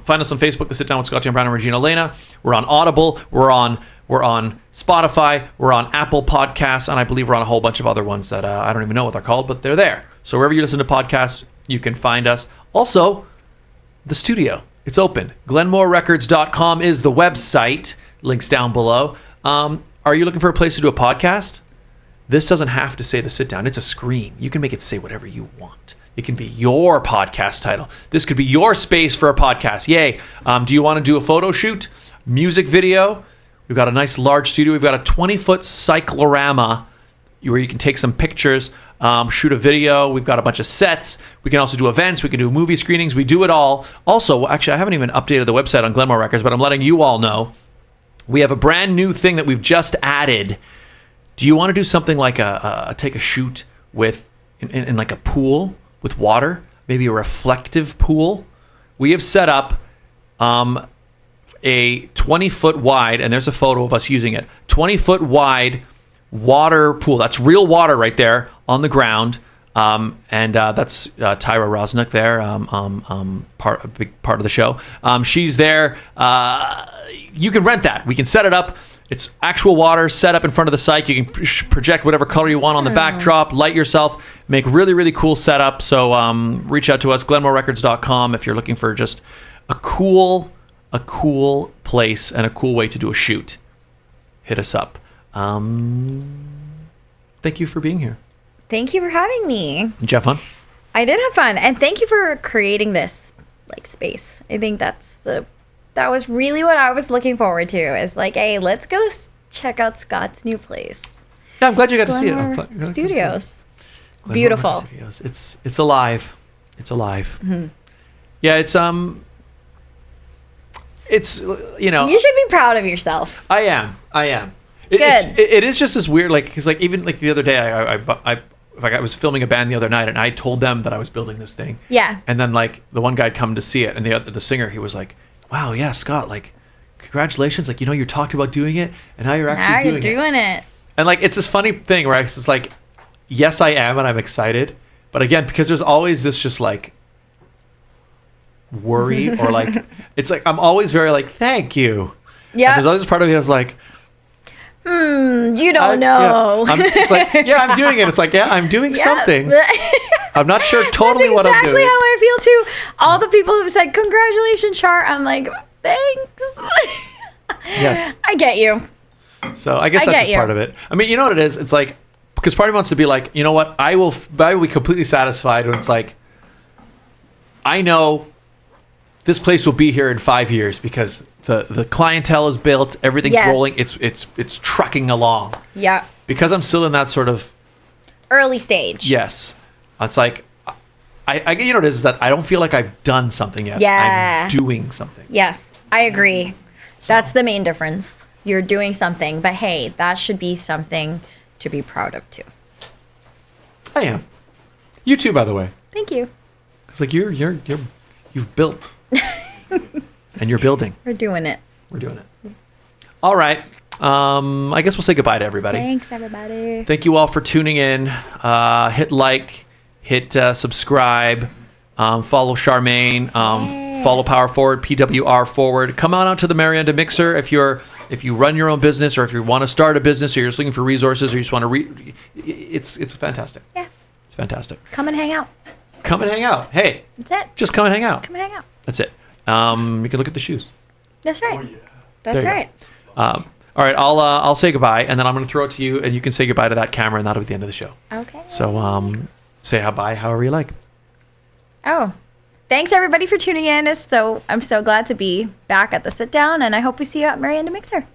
find us on Facebook, The Sit Down with Scott Dion Brown and Regine Alaina. We're on Audible. We're on Spotify. We're on Apple Podcasts. And I believe we're on a whole bunch of other ones that I don't even know what they're called, but they're there. So wherever you listen to podcasts, you can find us. Also, the studio. It's open. GlenmoreRecords.com is the website. Links down below. Are you looking for a place to do a podcast? This doesn't have to say The Sit Down. It's a screen. You can make it say whatever you want. It can be your podcast title. This could be your space for a podcast. Yay. Do you want to do a photo shoot? Music video? We've got a nice large studio. We've got a 20-foot cyclorama where you can take some pictures, shoot a video. We've got a bunch of sets. We can also do events. We can do movie screenings. We do it all. Also, actually, I haven't even updated the website on Glenmore Records, but I'm letting you all know. We have a brand new thing that we've just added. Do you want to do something like take a shoot with in like a pool with water, maybe a reflective pool? We have set up a 20-foot wide, and there's a photo of us using it, 20-foot wide water pool. That's real water right there on the ground. And that's Tyra Rosnick there, a big part of the show. She's there. You can rent that. We can set it up. It's actual water set up in front of the site. You can project whatever color you want on the backdrop, light yourself, make really, really cool setup. So reach out to us, GlenmoreRecords.com, if you're looking for just a cool place and a cool way to do a shoot. Hit us up. Thank you for being here. Thank you for having me. Did you have fun? I did have fun, and thank you for creating this space. I think that was really what I was looking forward to. Is like, hey, let's go check out Scott's new place. Yeah, I'm glad you got to see it. Glenmore Studios. It's beautiful. Studios. It's alive. It's alive. Mm-hmm. Yeah, it's you know. You should be proud of yourself. I am. Good. It is just this weird, because even the other day, I was filming a band the other night, and I told them that I was building this thing. Yeah. And then the one guy had come to see it, and the singer, he was like, "Wow, yeah, Scott, congratulations! You talked about doing it, and now you're actually doing it." And it's this funny thing where it's just yes, I am, and I'm excited, but again, because there's always this just worry or it's I'm always very thank you. Yeah. There's always part of me I was like. You don't know. Yeah. I'm doing it. It's I'm doing something. I'm not sure totally what I'm doing. That's exactly how I feel too. All the people who've said, congratulations, Char. I'm like, thanks. Yes. I get you. So I guess that's just part of it. I mean, you know what it is? It's because part of me wants to be you know what? I will be completely satisfied when it's I know this place will be here in 5 years because the clientele is built, everything's rolling, it's trucking along. Yeah. because I'm still in that sort of Early stage. yes. It's like I you know, it is that I don't feel like I've done something yet. Yeah. I'm doing something. Yes, I agree. That's the main difference. You're doing something, but hey, that should be something to be proud of too. I am. You too, by the way. Thank you. It's like you've built, and you're building. We're doing it. We're doing it. All right. I guess we'll say goodbye to everybody. Thanks, everybody. Thank you all for tuning in. Hit like, hit subscribe, follow Charmaine, follow Pwrforward, Pwrforward. Come on out to the Marienda Mixer if you run your own business, or if you want to start a business, or you're just looking for resources, or you just want to it's fantastic. Yeah. It's fantastic. Come and hang out. Come and hang out. Hey, That's it. just come and hang out. Come and hang out. That's it. You can look at the shoes. That's right. That's There you right. go. All right, I'll say goodbye, and then I'm going to throw it to you, and you can say goodbye to that camera, and that'll be the end of the show. Okay. So say bye however you like. Oh, thanks everybody for tuning in. I'm so glad to be back at the sit down, and I hope we see you at Marienda Mixer.